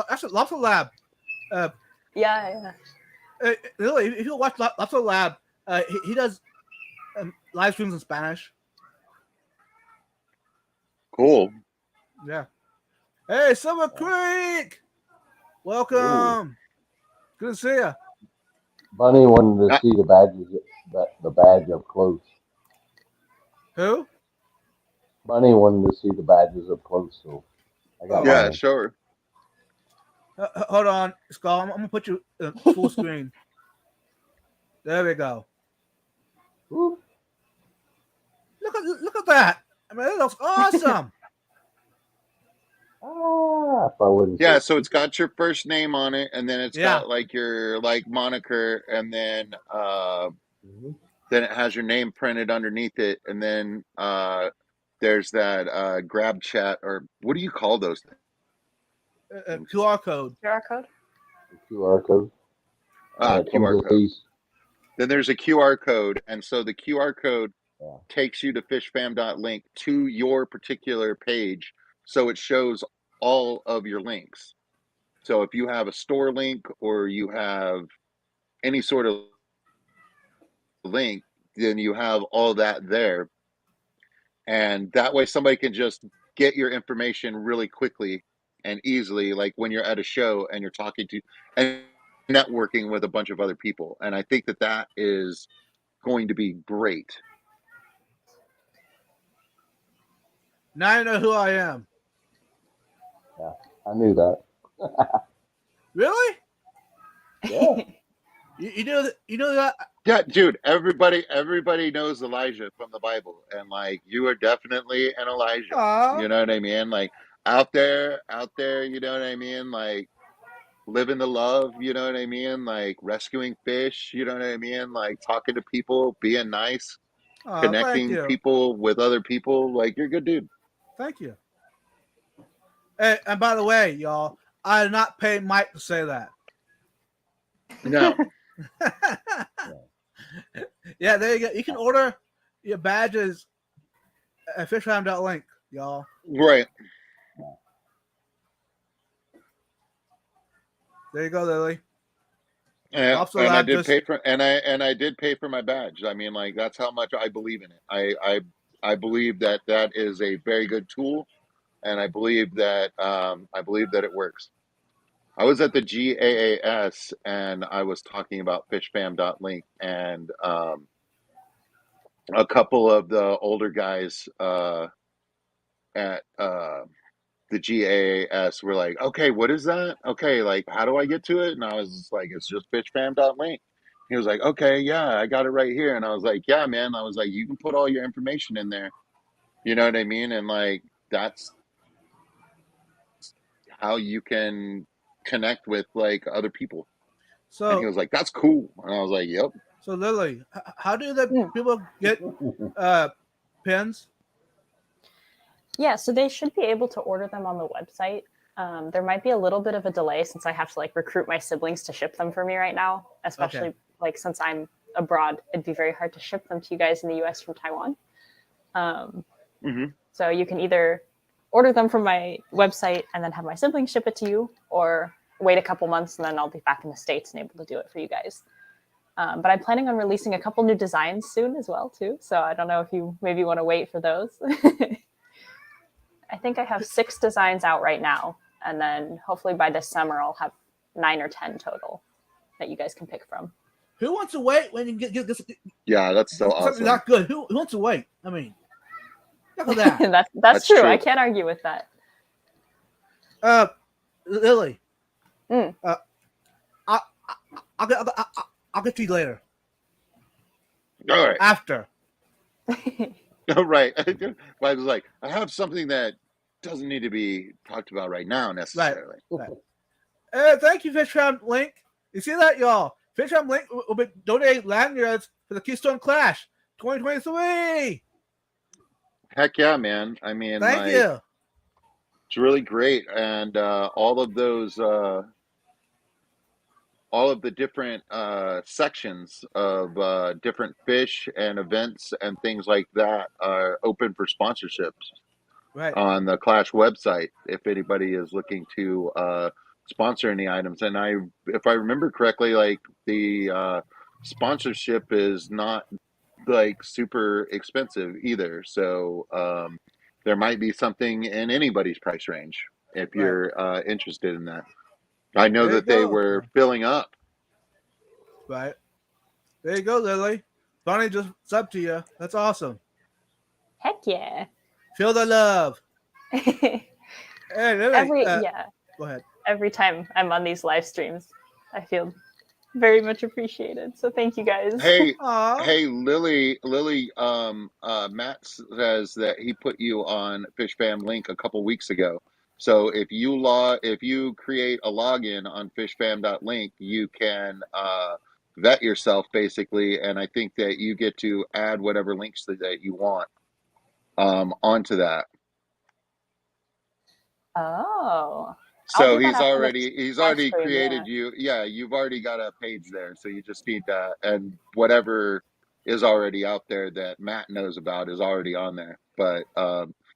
Actually, Lobster Lab. Yeah. Lily, if you watch Lobster Lab, he does live streams in Spanish. Cool. Yeah. Hey, Silver Creek. Welcome. Good to see you. Bunny wanted to see the badge up close. Who? Bunny wanted to see the badges up close, so I got Yeah, mine. sure. Hold on, Skull. I'm gonna put you full screen. There we go. Woo. Look at that. I mean, it looks awesome. If I wouldn't Yeah, say so it's got your first name on it, and then it's Yeah. got like your like moniker, and then Mhm. then it has your name printed underneath it, and then there's that grab chat, or what do you call those things? QR code. QR code. the QR code. And it comes QR with code. these. Then there's a QR code, and so the QR code Yeah. takes you to fishfam.link to your particular page, so it shows all of your links. So if you have a store link or you have any sort of link, then you have all that there. And that way somebody can just get your information really quickly and easily, like when you're at a show and you're talking to and networking with a bunch of other people. And I think that that is going to be great. Now you know who I am. Yeah, I knew that. Really? Yeah. You know that? Yeah, dude, everybody knows Elijah from the Bible, and like you are definitely an Elijah. Aw. You know what I mean? Like out there, you know what I mean? Like living the love, you know what I mean? Like rescuing fish, you know what I mean? Like talking to people, being nice, Oh, thank connecting you. people with other people. Like you're a good dude. Thank you. Hey, and by the way, y'all, I did not pay Mike to say that. No. Yeah, there you go. You can order your badges at fishfam.link, y'all. Right. There you go, Lily. And, Lobster and I Lab did just pay for I did pay for my badge. I mean, like that's how much I believe in it. I believe that that is a very good tool, and I believe that it works. I was at the GAAS and I was talking about fishfam.link, and a couple of the older guys at the GAAS were like, okay, what is that? Okay, like, how do I get to it? And I was just like, it's just fishfam.link. He was like, okay, yeah, I got it right here. And I was like, yeah, man. I was like, you can put all your information in there. You know what I mean? And like, that's how you can connect with like other people. And he so was like, that's cool. And I was like, yep. so Lily, how do the Hmm. people get pins? Yeah, so they should be able to order them on the website. There might be a little bit of a delay since I have to like recruit my siblings to ship them for me right now, especially like since I'm abroad. It'd be very hard to ship them to you guys in the US from Taiwan. So you can either order them from my website and then have my siblings ship it to you, or wait a couple months and then I'll be back in the States and able to do it for you guys. But I'm planning on releasing a couple new designs soon as well too. So I don't know if you maybe want to wait for those. I think I have 6 designs out right now, and then hopefully by this summer I'll have 9 or 10 total that you guys can pick from. Who wants to wait when you get this? Yeah, that's so Something awesome. not good. Who wants to wait? I mean, look at that. That's true. true. I can't argue with that. Lily. Mm. I'll get to you later. All right. After. All right. I was like, I have something that doesn't need to be talked about right now necessarily. Right. Thank you, Fishram Link. You see that, y'all? Fishram Link will be donating lanyards for the Keystone Clash 2023. Heck yeah, man. I mean, Thank you. It's really great, and all of the different sections of different fish and events and things like that are open for sponsorships Right. on the Clash website if anybody is looking to sponsor any items. And if I remember correctly, like the sponsorship is not like super expensive either. So there might be something in anybody's price range if you're interested in that. I know There you that they go. were filling up. Right. There you go, Lily. Bonnie just subbed to you. That's awesome. Heck yeah. Feel the love. Hey, Lily. Go ahead. Every time I'm on these live streams, I feel very much appreciated. So thank you guys. Hey, Aww. hey, Lily. Matt says that he put you on Fish Fam Link a couple weeks ago. So if you create a login on fishfam.link, you can vet yourself basically, and I think that you get to add whatever links that you want onto that. Oh. So he's already stream, created you. Yeah, you've already got a page there. So you just need that, and whatever is already out there that Matt knows about is already on there. But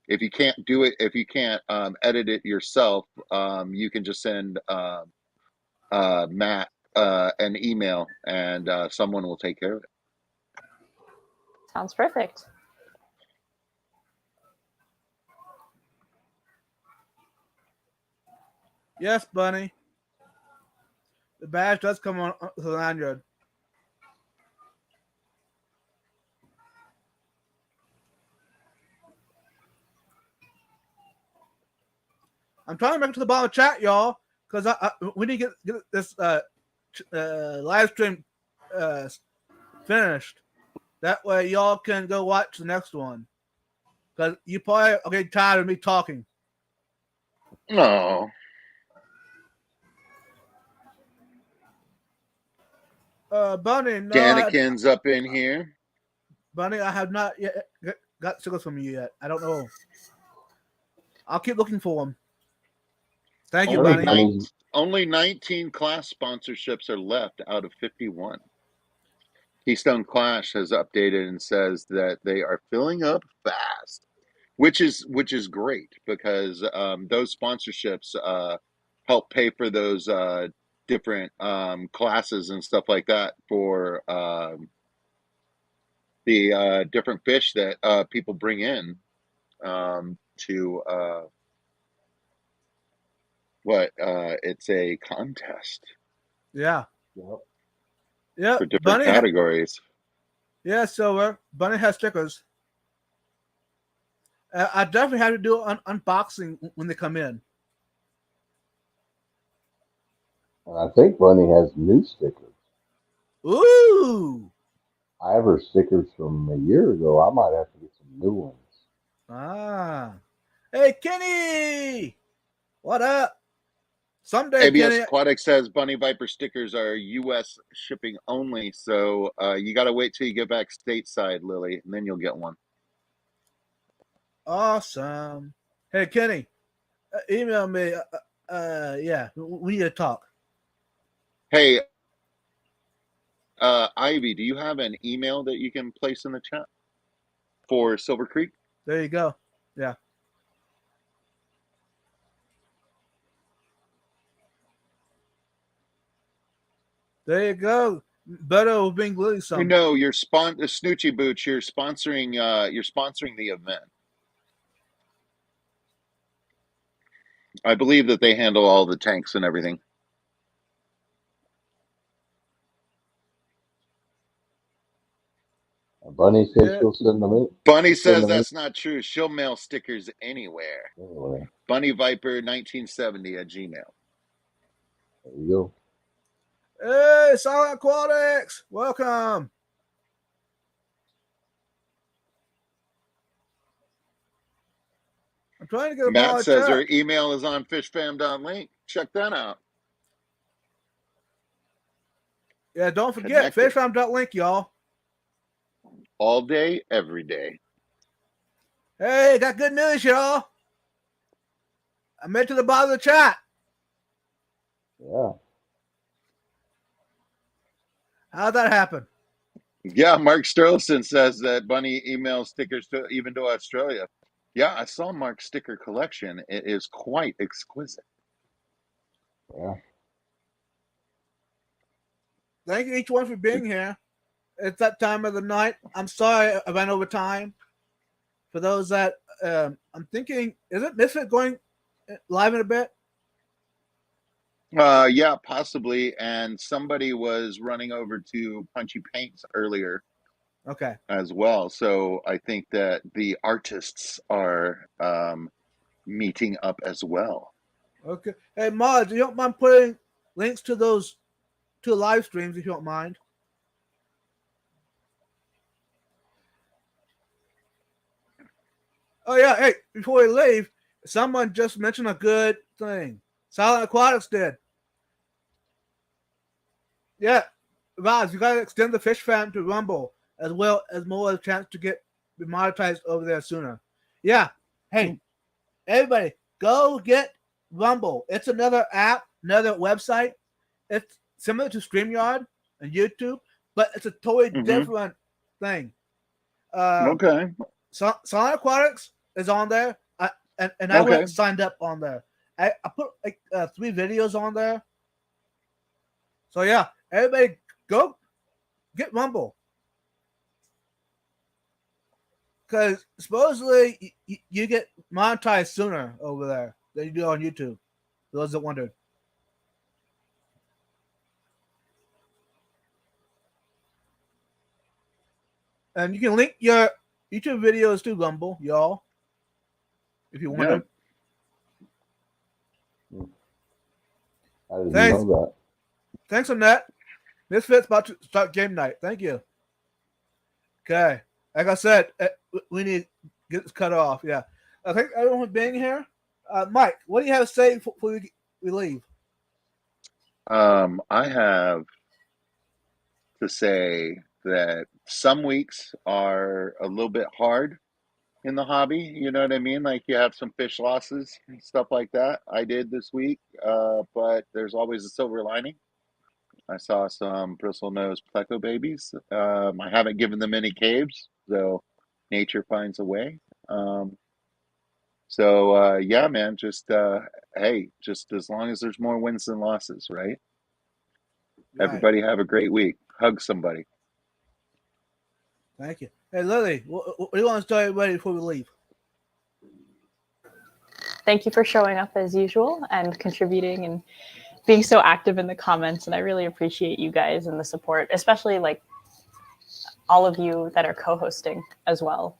if you can't do it, if you can't edit it yourself, you can just send Matt an email, and someone will take care of it. Sounds perfect. Yes, Bunny. The badge does come on the lanyard. I'm trying to make it to the bottom of the chat, y'all, because we need to get this live stream finished. That way, y'all can go watch the next one. Because you probably are getting tired of me talking. No. Bunny, no. Danikin's up in here. Bunny, I have not yet got stickers from you yet. I don't know. I'll keep looking for them. Thank you, Bunny. Only 19 class sponsorships are left out of 51. Keystone Clash has updated and says that they are filling up fast, which is great because those sponsorships help pay for those different classes and stuff like that for the different fish that people bring in to it's a contest. Yeah. Yep. Yeah. For different categories. Yeah, Silver. Bunny has stickers. I definitely have to do an unboxing when they come in. And I think Bunny has new stickers. Ooh! I have her stickers from a year ago. I might have to get some new ones. Ah. Hey, Kenny! What up? Someday, ABS Kenny. Aquatic says Bunny Viper stickers are U.S. shipping only, so you got to wait till you get back stateside, Lily, and then you'll get one. Awesome. Hey, Kenny, email me. Yeah, we need to talk. Hey, Ivy, do you have an email that you can place in the chat for Silver Creek? There you go. Yeah. There you go. Better being Lily some. No, the Snoochie Boots. You're sponsoring the event. I believe that they handle all the tanks and everything. Bunny says Yeah. she'll send them in. Bunny Send says them in that's not true. She'll mail stickers anywhere. anyway. Bunny Viper 1970 at Gmail. There you go. Hey, Silent Aquatics, welcome. I'm trying to get them all Matt in says chat. her email is on fishfam.link. Check that out. Yeah, don't forget, Connected. fishfarm.link, y'all. All day, every day. Hey, got good news, y'all. I made it to the bottom of the chat. Yeah. How'd that happen? Yeah, Mark Sterlson says that Bunny emails stickers to even to Australia. Yeah, I saw Mark's sticker collection. It is quite exquisite. Yeah. Thank you each one for being here. It's that time of the night. I'm sorry I ran over time. For those that I'm thinking, is it Misfit going live in a bit? Yeah, possibly. And somebody was running over to Punchy Paints earlier Okay. as well. So I think that the artists are meeting up as well. Okay. Hey, Mods, you don't mind putting links to those two live streams if you don't mind? Oh, yeah. Hey, before we leave, someone just mentioned a good thing. Silent Aquatics did. Yeah. Mods, you got to extend the Fish Fam to Rumble as well as more of a chance to get monetized over there sooner. Yeah. Hey, everybody, go get Rumble. It's another app, another website. It's similar to StreamYard and YouTube, but it's a totally different thing. Okay. Sonic Aquatics is on there, and I Okay. went signed up on there. I put like 3 videos on there. So yeah, everybody go get Rumble. Because supposedly you get monetized sooner over there than you do on YouTube. For those that wondered. And you can link your YouTube videos to Rumble, y'all, if you wondered. I didn't Thanks. know that. Thanks, Annette. Misfits about to start game night. Thank you. Okay. Like I said, we need to get this cut off. Yeah. Thanks everyone for being here. Mike, what do you have to say before we leave? I have to say that some weeks are a little bit hard in the hobby. You know what I mean? Like you have some fish losses and stuff like that. I did this week, but there's always a silver lining. I saw some bristlenose pleco babies. I haven't given them any caves, so nature finds a way. Yeah, man, just hey, just as long as there's more wins than losses, right? Right. Everybody have a great week. Hug somebody. Thank you. Hey, Lily, what do you want to tell everybody before we leave? Thank you for showing up as usual and contributing and being so active in the comments. And I really appreciate you guys and the support, especially like all of you that are co-hosting as well.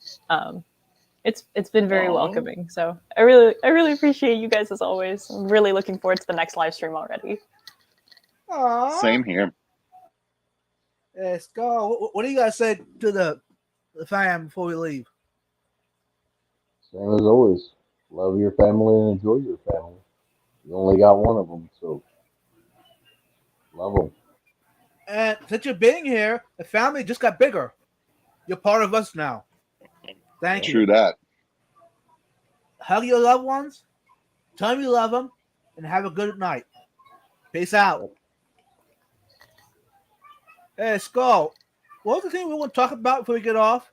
It's been very welcoming. So I really appreciate you guys as always. I'm really looking forward to the next live stream already. Aww. Same here. Let's go. What do you guys say to the fam before we leave? Same as always. Love your family and enjoy your family. You only got one of them, so love them. And since you're being here, the family just got bigger. You're part of us now. Thank you. True that. Hug your loved ones, tell them you love them, and have a good night. Peace out. Hey, Skull, what was the thing we want to talk about before we get off?